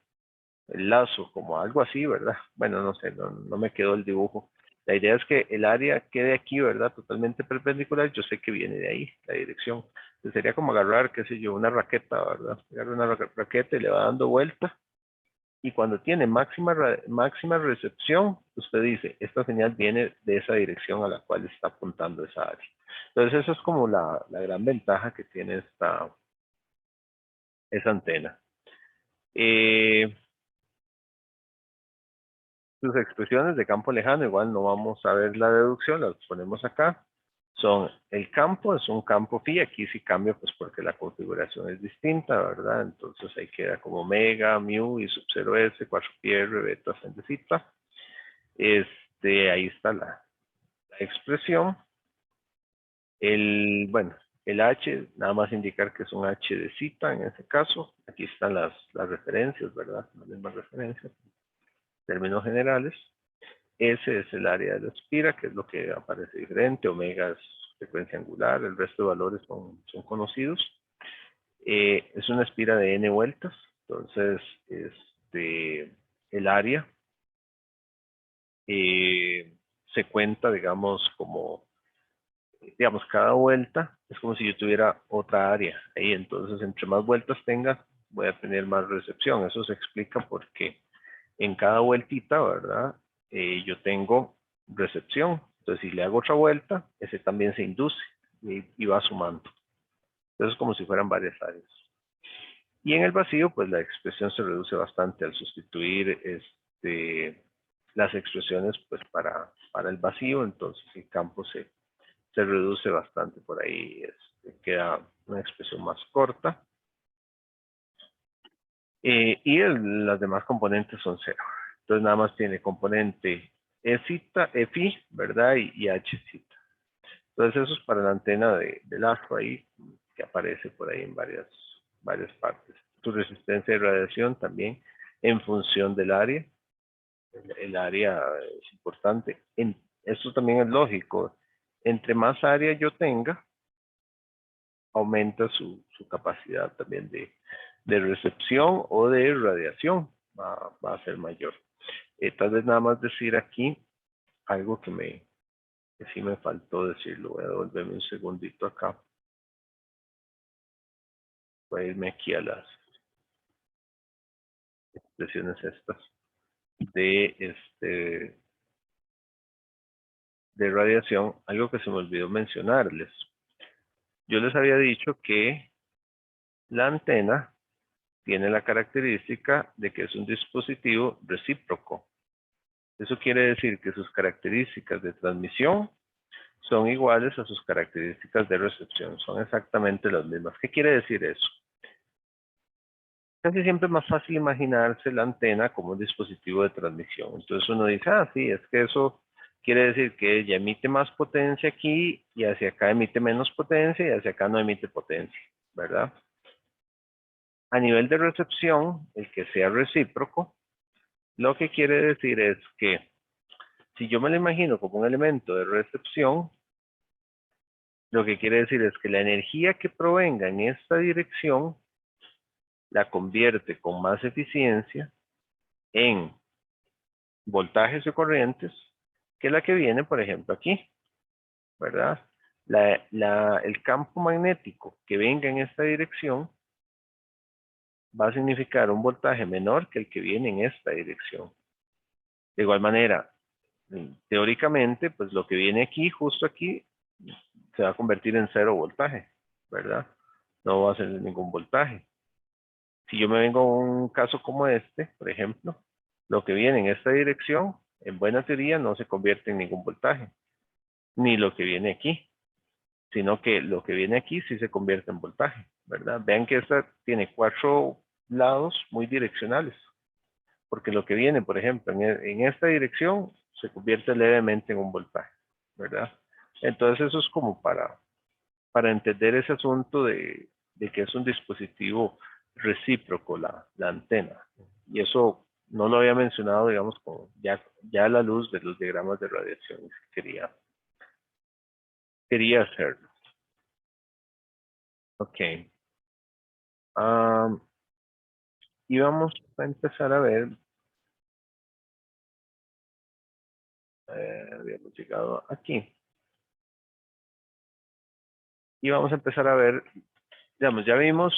el lazo, como algo así, ¿verdad? Bueno, no sé, no me quedó el dibujo. La idea es que el área quede aquí, ¿verdad? Totalmente perpendicular. Yo sé que viene de ahí, la dirección. Entonces sería como agarrar, qué sé yo, una raqueta, ¿verdad? Agarrar una raqueta y le va dando vuelta. Y cuando tiene máxima recepción, usted dice, esta señal viene de esa dirección a la cual está apuntando esa área. Entonces eso es como la gran ventaja que tiene esa antena. Sus expresiones de campo lejano, igual no vamos a ver la deducción, las ponemos acá. Son, el campo es un campo phi, aquí sí cambia pues porque la configuración es distinta, ¿verdad? Entonces ahí queda como omega, mu y sub 0s, 4πr, beta, centecita. Ahí está la expresión. Bueno, el H, nada más indicar que es un H de cita en ese caso. Aquí están las referencias, ¿verdad? Las mismas referencias, términos generales. S es el área de la espira, que es lo que aparece diferente. Omega es frecuencia angular, el resto de valores son conocidos. Es una espira de n vueltas, entonces el área se cuenta, digamos, cada vuelta es como si yo tuviera otra área ahí, entonces entre más vueltas tenga, voy a tener más recepción. Eso se explica porque en cada vueltita, ¿verdad? Yo tengo recepción. Entonces, si le hago otra vuelta, ese también se induce y va sumando. Entonces, es como si fueran varias áreas. Y en el vacío, pues la expresión se reduce bastante al sustituir las expresiones pues para el vacío. Entonces, el campo se reduce bastante por ahí. Queda una expresión más corta. Y las demás componentes son cero. Entonces nada más tiene componente phi, ¿verdad? Y h cita. Entonces eso es para la antena del astro ahí, que aparece por ahí en varias partes. Tu resistencia de radiación también en función del área. El área es importante. Esto también es lógico. Entre más área yo tenga, aumenta su capacidad también de recepción o de radiación va a ser mayor. Tal vez nada más decir aquí algo que sí me faltó decirlo. Voy a devolverme un segundito acá. Voy a irme aquí a las expresiones estas de radiación. Algo que se me olvidó mencionarles. Yo les había dicho que la antena tiene la característica de que es un dispositivo recíproco. Eso quiere decir que sus características de transmisión son iguales a sus características de recepción, son exactamente las mismas. ¿Qué quiere decir eso? Casi siempre es más fácil imaginarse la antena como un dispositivo de transmisión. Entonces uno dice, sí, es que eso quiere decir que ella emite más potencia aquí y hacia acá emite menos potencia y hacia acá no emite potencia, ¿verdad? A nivel de recepción, el que sea recíproco, lo que quiere decir es que si yo me lo imagino como un elemento de recepción, lo que quiere decir es que la energía que provenga en esta dirección la convierte con más eficiencia en voltajes o corrientes que la que viene, por ejemplo, aquí, ¿verdad? El campo magnético que venga en esta dirección va a significar un voltaje menor que el que viene en esta dirección. De igual manera, teóricamente, pues lo que viene aquí, justo aquí, se va a convertir en 0 voltaje, ¿verdad? No va a ser ningún voltaje. Si yo me vengo a un caso como este, por ejemplo, lo que viene en esta dirección, en buena teoría, no se convierte en ningún voltaje, ni lo que viene aquí, sino que lo que viene aquí sí se convierte en voltaje, ¿verdad? Vean que esta tiene 4 lados muy direccionales, porque lo que viene, por ejemplo, en esta dirección se convierte levemente en un voltaje, ¿verdad? Entonces eso es como para entender ese asunto de que es un dispositivo recíproco la antena. Y eso no lo había mencionado, digamos, ya a la luz de los diagramas de radiación. Quería hacerlo. Ok. Y vamos a empezar a ver. Habíamos llegado aquí. Y vamos a empezar a ver, digamos, ya vimos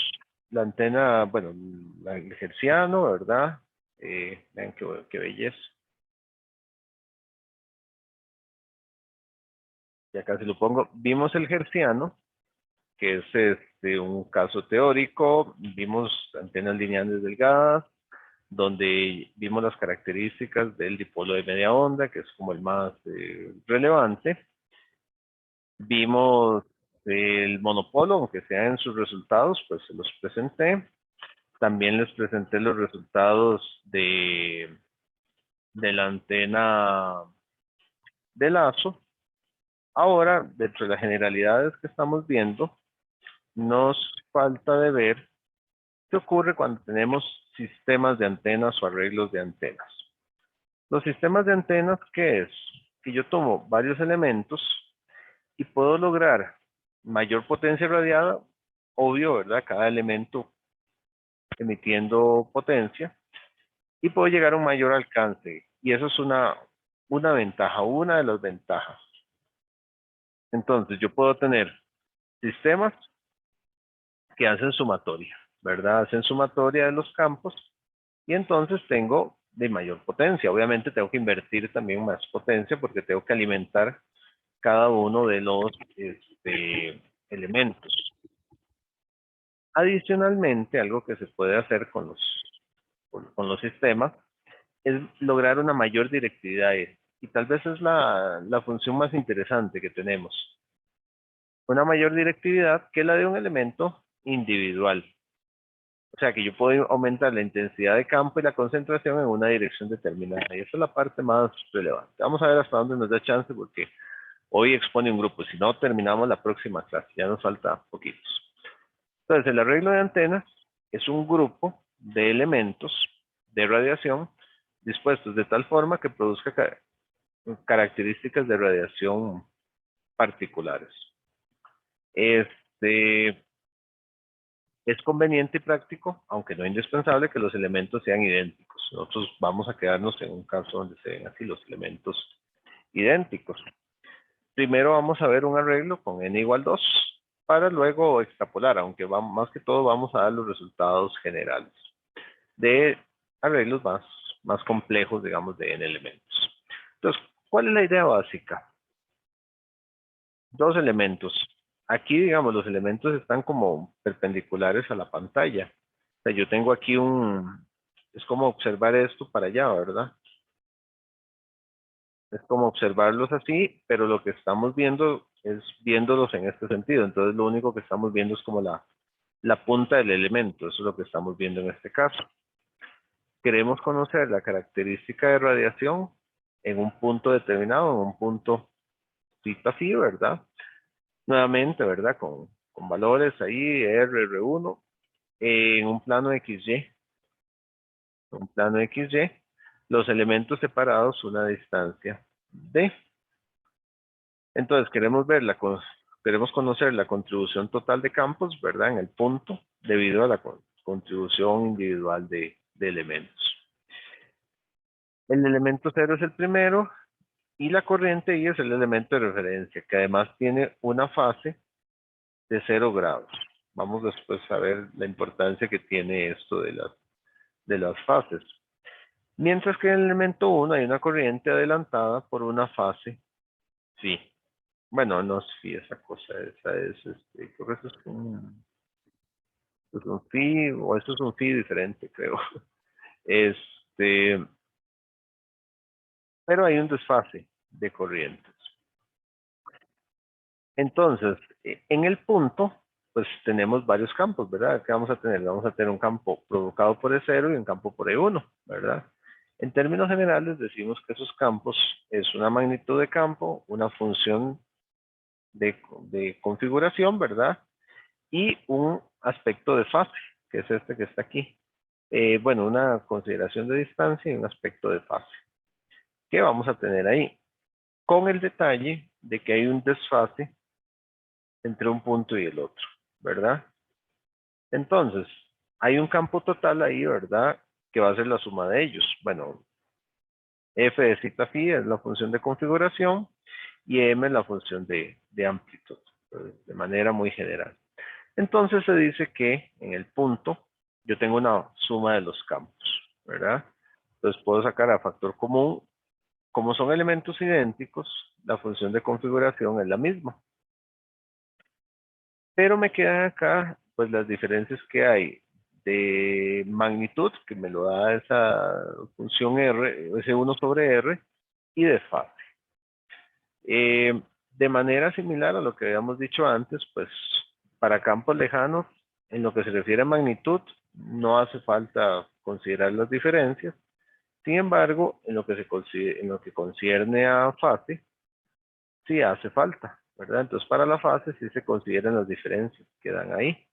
la antena, bueno, el hertziano, ¿verdad? Vean qué belleza. Ya casi lo pongo. Vimos el hertziano, que es un caso teórico. Vimos antenas lineales delgadas, donde vimos las características del dipolo de media onda, que es como el más relevante. Vimos el monopolo, aunque sea en sus resultados, pues se los presenté. También les presenté los resultados de la antena de lazo. Ahora, dentro de las generalidades que estamos viendo, nos falta de ver qué ocurre cuando tenemos sistemas de antenas o arreglos de antenas. Los sistemas de antenas, ¿qué es? Que yo tomo varios elementos y puedo lograr mayor potencia radiada, obvio, ¿verdad? Cada elemento emitiendo potencia, y puedo llegar a un mayor alcance. Y eso es una ventaja, una de las ventajas. Entonces, yo puedo tener sistemas que hacen sumatoria, ¿verdad? Hacen sumatoria de los campos y entonces tengo de mayor potencia. Obviamente tengo que invertir también más potencia porque tengo que alimentar cada uno de los elementos. Adicionalmente, algo que se puede hacer con los sistemas es lograr una mayor directividad. Y tal vez es la función más interesante que tenemos. Una mayor directividad que la de un elemento individual. O sea que yo puedo aumentar la intensidad de campo y la concentración en una dirección determinada. Y esa es la parte más relevante. Vamos a ver hasta dónde nos da chance porque hoy expone un grupo. Si no, terminamos la próxima clase. Ya nos falta poquitos. Entonces, el arreglo de antenas es un grupo de elementos de radiación dispuestos de tal forma que produzca características de radiación particulares. Es conveniente y práctico, aunque no indispensable, que los elementos sean idénticos. Nosotros vamos a quedarnos en un caso donde se ven así los elementos idénticos. Primero vamos a ver un arreglo con n igual 2 para luego extrapolar, aunque más que todo vamos a dar los resultados generales de arreglos más complejos, digamos, de n elementos. Entonces, ¿cuál es la idea básica? Dos elementos. Aquí, digamos, los elementos están como perpendiculares a la pantalla. O sea, yo tengo aquí es como observar esto para allá, ¿verdad? Es como observarlos así, pero lo que estamos viendo es viéndolos en este sentido. Entonces, lo único que estamos viendo es como la punta del elemento. Eso es lo que estamos viendo en este caso. Queremos conocer la característica de radiación en un punto determinado, en un punto cita phi, ¿verdad? Nuevamente, ¿verdad? Con valores ahí, R1, en un plano XY. Un plano XY, los elementos separados una distancia D. Entonces, queremos conocer la contribución total de campos, ¿verdad? En el punto, debido a la contribución individual de elementos. El elemento 0 es el primero, y la corriente I es el elemento de referencia, que además tiene una fase de 0 grados. Vamos después a ver la importancia que tiene esto de las fases. Mientras que en el elemento 1 hay una corriente adelantada por una fase phi. Bueno, no es phi esa cosa, esa es, creo que eso es un phi, o eso es un phi diferente, creo. Este, pero hay un desfase de corrientes. Entonces, en el punto, pues tenemos varios campos, ¿verdad? ¿Qué vamos a tener? Vamos a tener un campo provocado por E0 y un campo por E1, ¿verdad? En términos generales decimos que esos campos es una magnitud de campo, una función de configuración, ¿verdad? Y un aspecto de fase, que es este que está aquí. Bueno, una consideración de distancia y un aspecto de fase. ¿Qué vamos a tener ahí? Con el detalle de que hay un desfase entre un punto y el otro, ¿verdad? Entonces, hay un campo total ahí, ¿verdad? Que va a ser la suma de ellos. Bueno, f de zeta phi es la función de configuración y m es la función de amplitud, de manera muy general. Entonces se dice que en el punto yo tengo una suma de los campos, ¿verdad? Entonces puedo sacar a factor común. Como son elementos idénticos, la función de configuración es la misma. Pero me quedan acá, pues, las diferencias que hay de magnitud, que me lo da esa función R, ese 1 sobre R, y de fase. De manera similar a lo que habíamos dicho antes, pues, para campos lejanos, en lo que se refiere a magnitud, no hace falta considerar las diferencias. Sin embargo, en lo que concierne a fase, sí hace falta, ¿verdad? Entonces, para la fase sí se consideran las diferencias que dan ahí.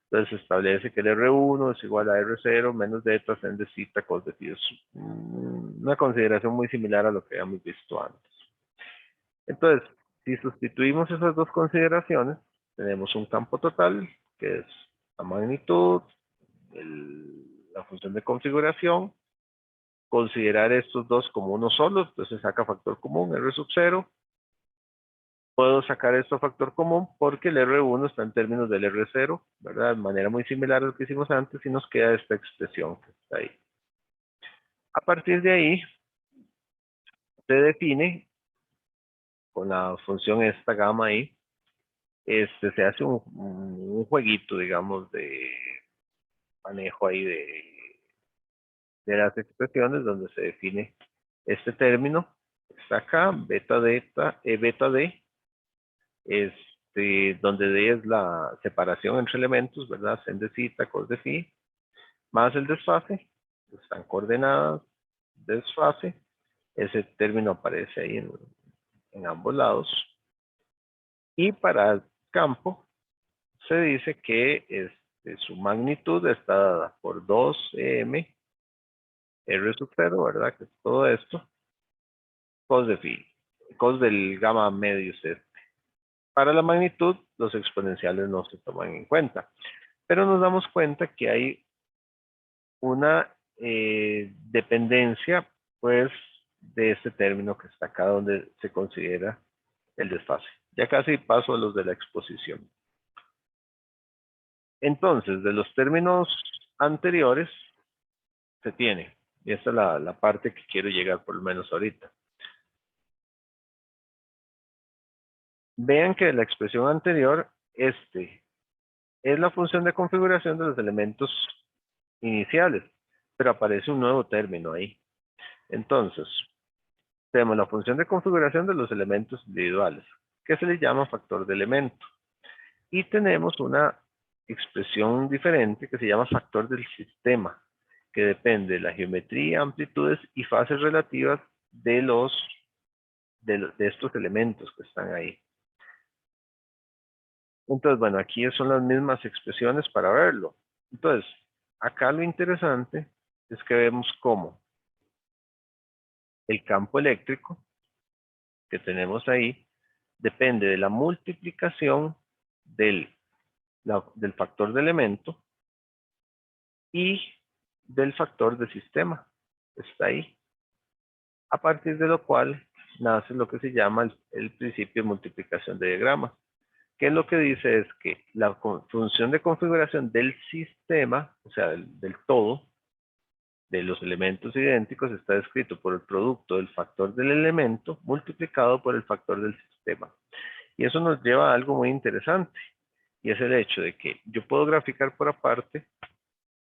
Entonces, se establece que el R1 es igual a R0 menos delta en de zeta cos de phi. Es una consideración muy similar a lo que habíamos visto antes. Entonces, si sustituimos esas dos consideraciones, tenemos un campo total, que es la magnitud, la función de configuración, considerar estos dos como uno solo, entonces saca factor común, R sub 0. Puedo sacar esto a factor común porque el R1 está en términos del R0, ¿verdad? De manera muy similar a lo que hicimos antes y nos queda esta expresión que está ahí. A partir de ahí, se define con la función esta gamma ahí, se hace un jueguito, digamos, de manejo ahí de las expresiones donde se define este término. Está acá, beta d, donde D es la separación entre elementos, ¿verdad? Sen de zeta, cos de phi, más el desfase, están coordenadas, desfase, ese término aparece ahí en ambos lados. Y para el campo, se dice que su magnitud está dada por 2m, r sub 0, ¿verdad? Que es todo esto, cos de phi, cos del gamma medio es este. Para la magnitud, los exponenciales no se toman en cuenta. pero nos damos cuenta que hay una dependencia, pues, de este término que está acá donde se considera el desfase. Ya casi paso a los de la exposición. Entonces, de los términos anteriores, se tiene, y esta es la parte que quiero llegar por lo menos ahorita. Vean que la expresión anterior, es la función de configuración de los elementos iniciales, pero aparece un nuevo término ahí. Entonces, tenemos la función de configuración de los elementos individuales, que se le llama factor de elemento. Y tenemos una expresión diferente que se llama factor del sistema, que depende de la geometría, amplitudes y fases relativas de estos elementos que están ahí. Entonces, bueno, aquí son las mismas expresiones para verlo. Entonces, acá lo interesante es que vemos cómo el campo eléctrico que tenemos ahí depende de la multiplicación del factor de elemento y del factor de sistema. Está ahí. A partir de lo cual nace lo que se llama el principio de multiplicación de diagramas. Que lo que dice es que la función de configuración del sistema, o sea, del todo, de los elementos idénticos, está descrito por el producto del factor del elemento multiplicado por el factor del sistema. Y eso nos lleva a algo muy interesante, y es el hecho de que yo puedo graficar por aparte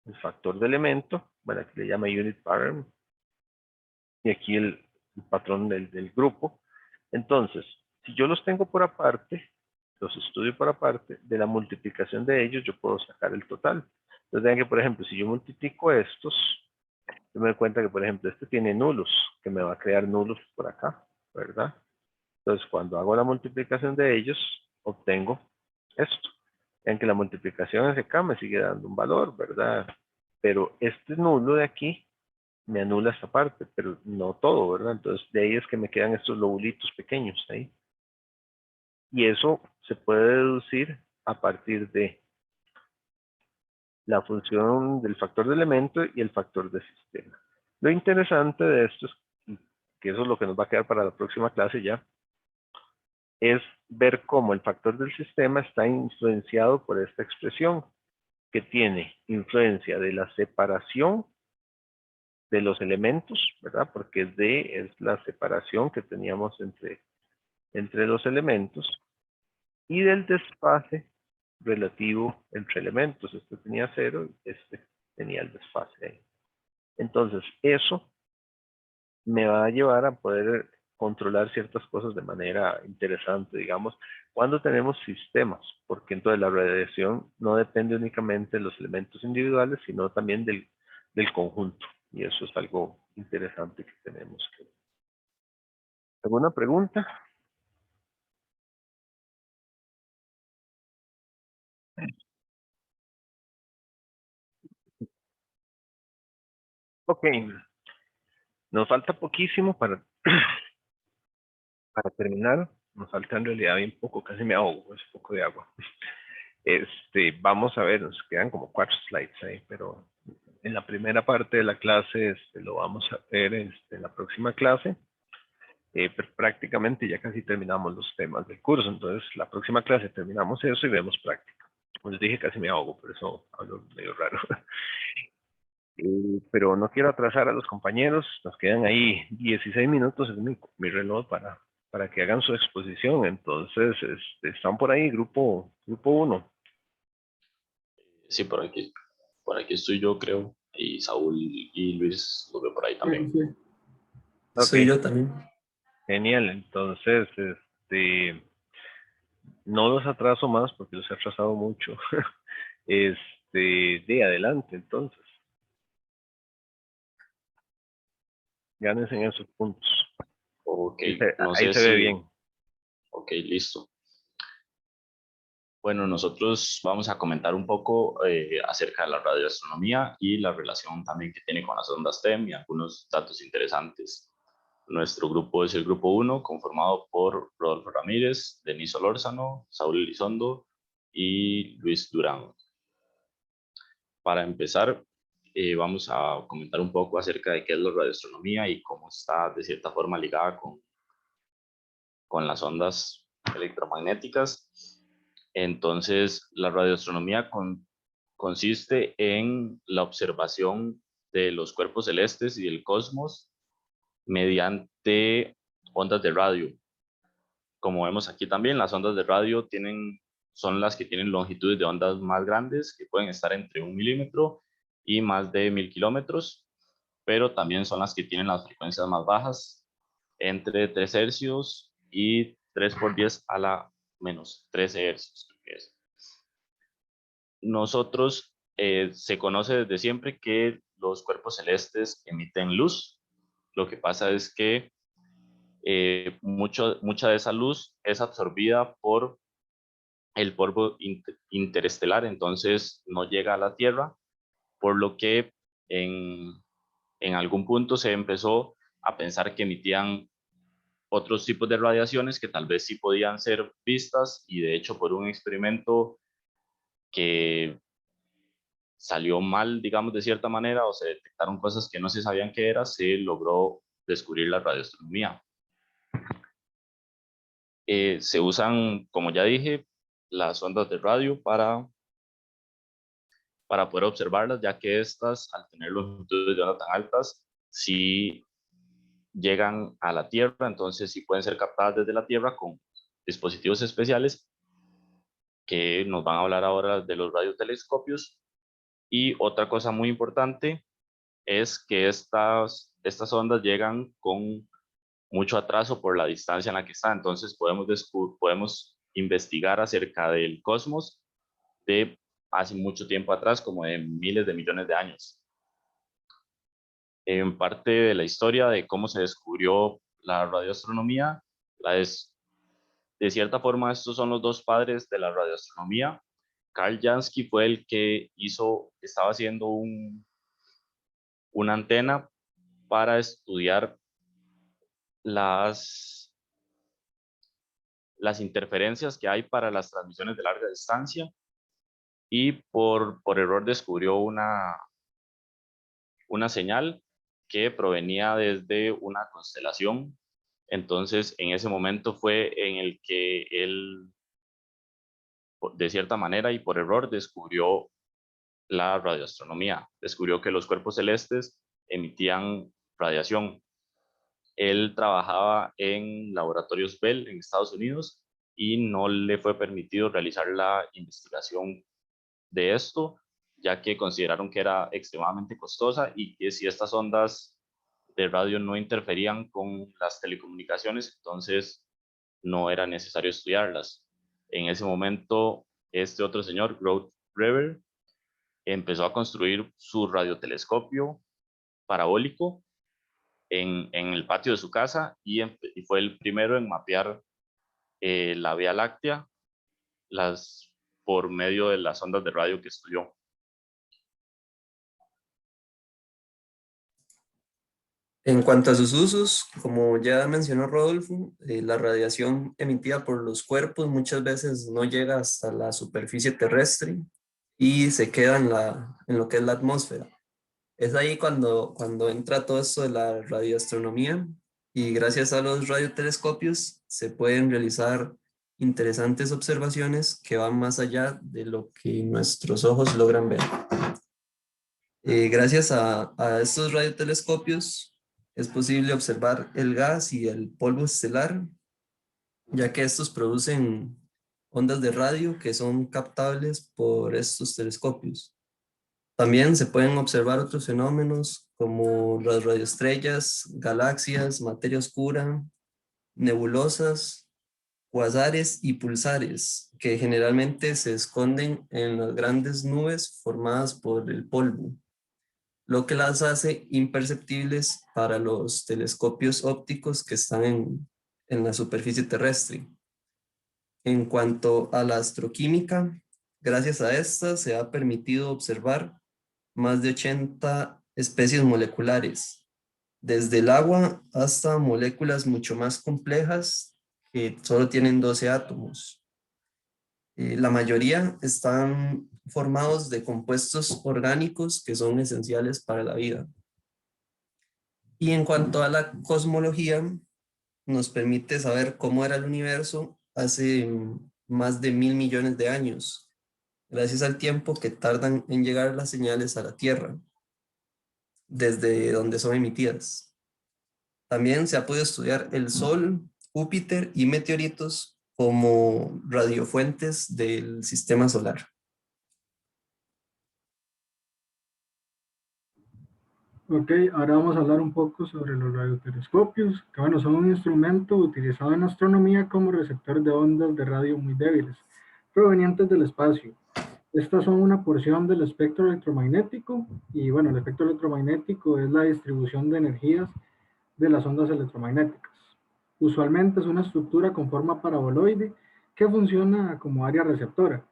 el factor de elemento, bueno, aquí le llama unit pattern, y aquí el patrón del grupo. Entonces, si yo los tengo por aparte, los estudio por aparte, de la multiplicación de ellos yo puedo sacar el total. Entonces vean que, por ejemplo, si yo multiplico estos, yo me doy cuenta que, por ejemplo, este tiene nulos, que me va a crear nulos por acá, ¿verdad? Entonces, cuando hago la multiplicación de ellos, obtengo esto. Vean que la multiplicación acá me sigue dando un valor, ¿verdad? Pero este nulo de aquí me anula esta parte, pero no todo, ¿verdad? Entonces, de ahí es que me quedan estos lobulitos pequeños ahí. Y eso se puede deducir a partir de la función del factor de elemento y el factor de sistema. Lo interesante de esto es que eso es lo que nos va a quedar para la próxima clase ya, es ver cómo el factor del sistema está influenciado por esta expresión, que tiene influencia de la separación de los elementos, ¿verdad? Porque D es la separación que teníamos entre los elementos, y del desfase relativo entre elementos. Este tenía 0 y este tenía el desfase ahí. Entonces, eso me va a llevar a poder controlar ciertas cosas de manera interesante, digamos, cuando tenemos sistemas, porque entonces la radiación no depende únicamente de los elementos individuales, sino también del conjunto. Y eso es algo interesante que tenemos que... ¿Alguna pregunta? Ok, nos falta poquísimo para terminar. Nos falta en realidad bien poco, casi me ahogo, es poco de agua. Vamos a ver, nos quedan como 4 slides ahí, pero en la primera parte de la clase lo vamos a ver en la próxima clase. Pero prácticamente ya casi terminamos los temas del curso, entonces la próxima clase terminamos eso y vemos práctica. Como les dije, casi me ahogo, por eso hablo medio raro. Pero no quiero atrasar a los compañeros, nos quedan ahí 16 minutos, es mi reloj para que hagan su exposición. Entonces, están por ahí, grupo 1.
Sí, por aquí estoy yo, creo, y Saúl y Luis lo veo por ahí también.
Sí.
Ok,
Soy yo también.
genial. Entonces, no los atraso más porque los he atrasado mucho. De adelante, entonces. Gánense en esos puntos.
Ok, no
Ahí
sé
se ve
si...
bien.
Ok, listo. Bueno, nosotros vamos a comentar un poco acerca de la radioastronomía y la relación también que tiene con las ondas TEM y algunos datos interesantes. Nuestro grupo es el grupo 1, conformado por Rodolfo Ramírez, Denis Solórzano, Saúl Elizondo y Luis Durán. Para empezar, vamos a comentar un poco acerca de qué es la radioastronomía y cómo está de cierta forma ligada con las ondas electromagnéticas. Entonces, la radioastronomía consiste en la observación de los cuerpos celestes y del cosmos mediante ondas de radio. Como vemos aquí también, las ondas de radio son las que tienen longitudes de ondas más grandes, que pueden estar entre 1 milímetro y más de 1000 kilómetros, pero también son las que tienen las frecuencias más bajas, entre 3 hercios y 3 por 10 a la menos 13 hercios. Nosotros, se conoce desde siempre que los cuerpos celestes emiten luz. Lo que pasa es que mucha de esa luz es absorbida por el polvo interestelar, entonces no llega a la Tierra, por lo que en, en algún punto se empezó a pensar que emitían otros tipos de radiaciones que tal vez sí podían ser vistas, y de hecho por un experimento que salió mal, digamos, de cierta manera, o se detectaron cosas que no se sabían qué era, se logró descubrir la radioastronomía. Se usan, como ya dije, las ondas de radio para poder observarlas, ya que estas, al tener longitudes de onda tan altas, sí llegan a la Tierra, entonces sí pueden ser captadas desde la Tierra con dispositivos especiales, que nos van a hablar ahora de los radiotelescopios. Y otra cosa muy importante es que estas ondas llegan con mucho atraso por la distancia en la que está, entonces podemos investigar acerca del cosmos de hace mucho tiempo atrás, como de miles de millones de años. En parte de la historia de cómo se descubrió la radioastronomía, de cierta forma estos son los dos padres de la radioastronomía. Carl Jansky fue el que estaba haciendo una antena para estudiar las interferencias que hay para las transmisiones de larga distancia, y por error descubrió una señal que provenía desde una constelación. Entonces, en ese momento fue en el que él, de cierta manera y por error, descubrió la radioastronomía. Descubrió que los cuerpos celestes emitían radiación. Él trabajaba en laboratorios Bell en Estados Unidos y no le fue permitido realizar la investigación de esto, ya que consideraron que era extremadamente costosa y que si estas ondas de radio no interferían con las telecomunicaciones, entonces no era necesario estudiarlas. En ese momento, este otro señor, Grote Reber, empezó a construir su radiotelescopio parabólico en el patio de su casa, y fue el primero en mapear la Vía Láctea por medio de las ondas de radio que estudió.
En cuanto a sus usos, como ya mencionó Rodolfo, la radiación emitida por los cuerpos muchas veces no llega hasta la superficie terrestre y se queda en lo que es la atmósfera. Es ahí cuando entra todo esto de la radioastronomía, y gracias a los radiotelescopios se pueden realizar interesantes observaciones que van más allá de lo que nuestros ojos logran ver. Gracias a estos radiotelescopios es posible observar el gas y el polvo estelar, ya que estos producen ondas de radio que son captables por estos telescopios. También se pueden observar otros fenómenos como las radioestrellas, galaxias, materia oscura, nebulosas, cuasares y pulsares, que generalmente se esconden en las grandes nubes formadas por el polvo, lo que las hace imperceptibles para los telescopios ópticos que están en la superficie terrestre. En cuanto a la astroquímica, gracias a esta se ha permitido observar más de 80 especies moleculares, desde el agua hasta moléculas mucho más complejas que solo tienen 12 átomos. La mayoría están formados de compuestos orgánicos que son esenciales para la vida. Y en cuanto a la cosmología, nos permite saber cómo era el universo hace más de 1.000 millones de años, gracias al tiempo que tardan en llegar las señales a la Tierra, desde donde son emitidas. También se ha podido estudiar el Sol, Júpiter y meteoritos como radiofuentes del sistema solar.
Ok, ahora vamos a hablar un poco sobre los radiotelescopios, que bueno, son un instrumento utilizado en astronomía como receptor de ondas de radio muy débiles, provenientes del espacio. Estas son una porción del espectro electromagnético, y bueno, el espectro electromagnético es la distribución de energías de las ondas electromagnéticas. Usualmente es una estructura con forma paraboloide que funciona como área receptora.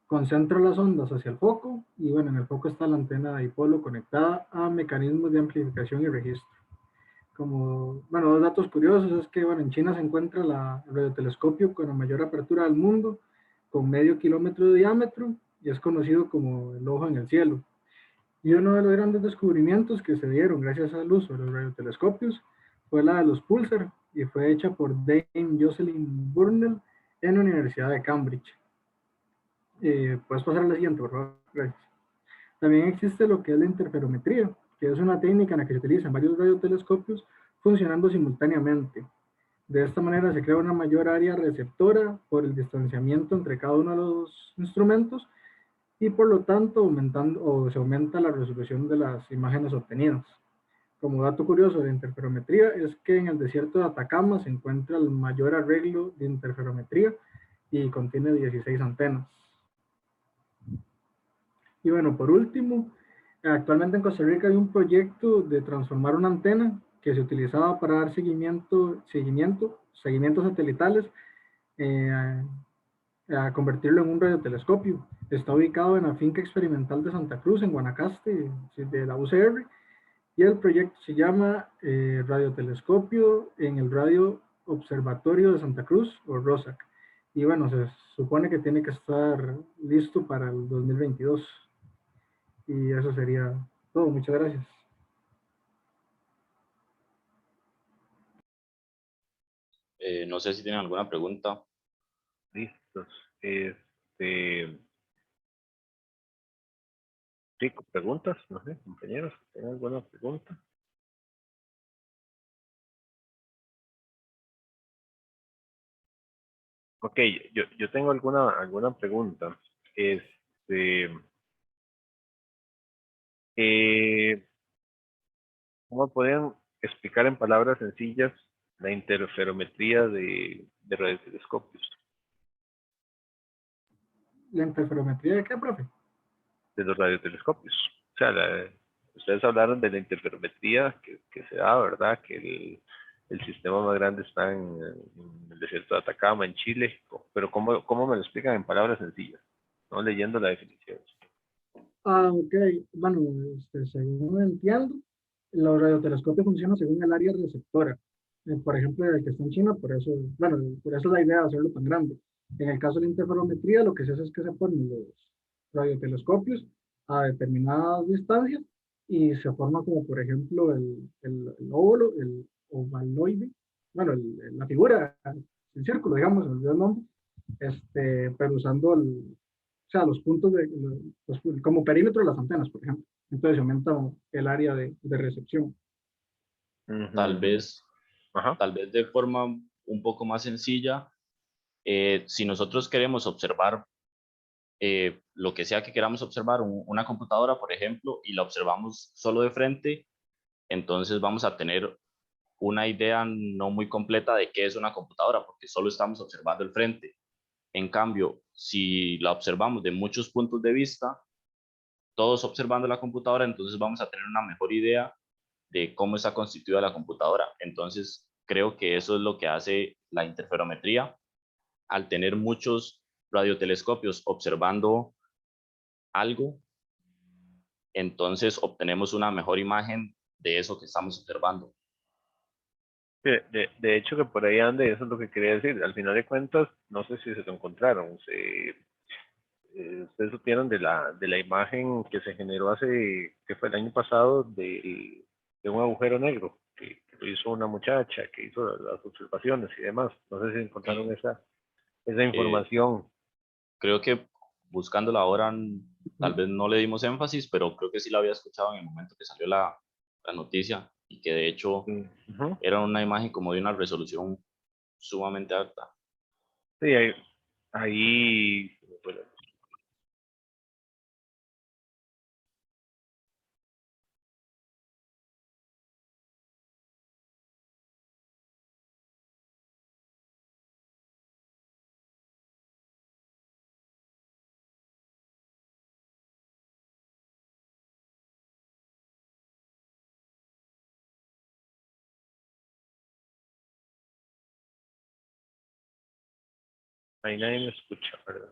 Concentra las ondas hacia el foco y bueno, en el foco está la antena de dipolo conectada a mecanismos de amplificación y registro. Como, bueno, dos datos curiosos es que bueno, en China se encuentra el radiotelescopio con la mayor apertura del mundo, con medio kilómetro de diámetro, y es conocido como el ojo en el cielo. Y uno de los grandes descubrimientos que se dieron gracias al uso de los radiotelescopios fue la de los púlsar, y fue hecha por Dame Jocelyn Burnell en la Universidad de Cambridge. Puedes pasar a la siguiente, por favor. Gracias. También existe lo que es la interferometría, que es una técnica en la que se utilizan varios radiotelescopios funcionando simultáneamente. De esta manera se crea una mayor área receptora por el distanciamiento entre cada uno de los instrumentos y por lo tanto se aumenta la resolución de las imágenes obtenidas. Como dato curioso de interferometría es que en el desierto de Atacama se encuentra el mayor arreglo de interferometría y contiene 16 antenas. Y bueno, por último, actualmente en Costa Rica hay un proyecto de transformar una antena que se utilizaba para dar seguimientos satelitales, a convertirlo en un radiotelescopio. Está ubicado en la finca experimental de Santa Cruz, en Guanacaste, de la UCR, y el proyecto se llama Radiotelescopio en el Radio Observatorio de Santa Cruz, o ROSAC. Y bueno, se supone que tiene que estar listo para el 2022. Y eso sería todo. Muchas gracias.
No sé si tienen alguna pregunta.
Listos. Sí, preguntas, no sé, compañeros, ¿tienen alguna pregunta? Ok, yo tengo alguna pregunta. ¿Cómo pueden explicar en palabras sencillas la interferometría de radiotelescopios?
¿La interferometría de qué, profe?
De los radiotelescopios. O sea, ustedes hablaron de la interferometría que se da, ¿verdad? Que el sistema más grande está en el desierto de Atacama, en Chile. Pero ¿cómo me lo explican en palabras sencillas? No leyendo la definición.
Ok. Bueno, según entiendo, los radiotelescopios funcionan según el área receptora. Por ejemplo, el que está en China, por eso, bueno, por eso es la idea de hacerlo tan grande. En el caso de la interferometría, lo que se hace es que se ponen los radiotelescopios a determinadas distancias y se forma como, por ejemplo, el óvalo, el ovaloide, bueno, la figura, el círculo, digamos, se me olvidó el nombre, pero usando o sea, los puntos como perímetro de las antenas, por ejemplo. Entonces se aumenta el área de recepción.
Tal vez,
Ajá.
tal vez de forma un poco más sencilla, si nosotros queremos observar lo que sea que queramos observar, una computadora, por ejemplo, y la observamos solo de frente, entonces vamos a tener una idea no muy completa de qué es una computadora, porque solo estamos observando el frente. En cambio, si la observamos de muchos puntos de vista, todos observando la computadora, entonces vamos a tener una mejor idea de cómo está constituida la computadora. Entonces, creo que eso es lo que hace la interferometría. Al tener muchos radiotelescopios observando algo, entonces obtenemos una mejor imagen de eso que estamos observando.
De hecho, que por ahí ande, eso es lo que quería decir. Al final de cuentas, no sé si se lo encontraron. ustedes supieron de la imagen que se generó que fue el año pasado, de un agujero negro que lo hizo una muchacha, que hizo las observaciones y demás. No sé si encontraron esa información.
Creo que buscándola ahora, tal vez no le dimos énfasis, pero creo que sí la había escuchado en el momento que salió la noticia y que de hecho
Ujú.
era una imagen como de una resolución sumamente alta.
Sí, ahí, bueno, ahí nadie me escucha, ¿verdad?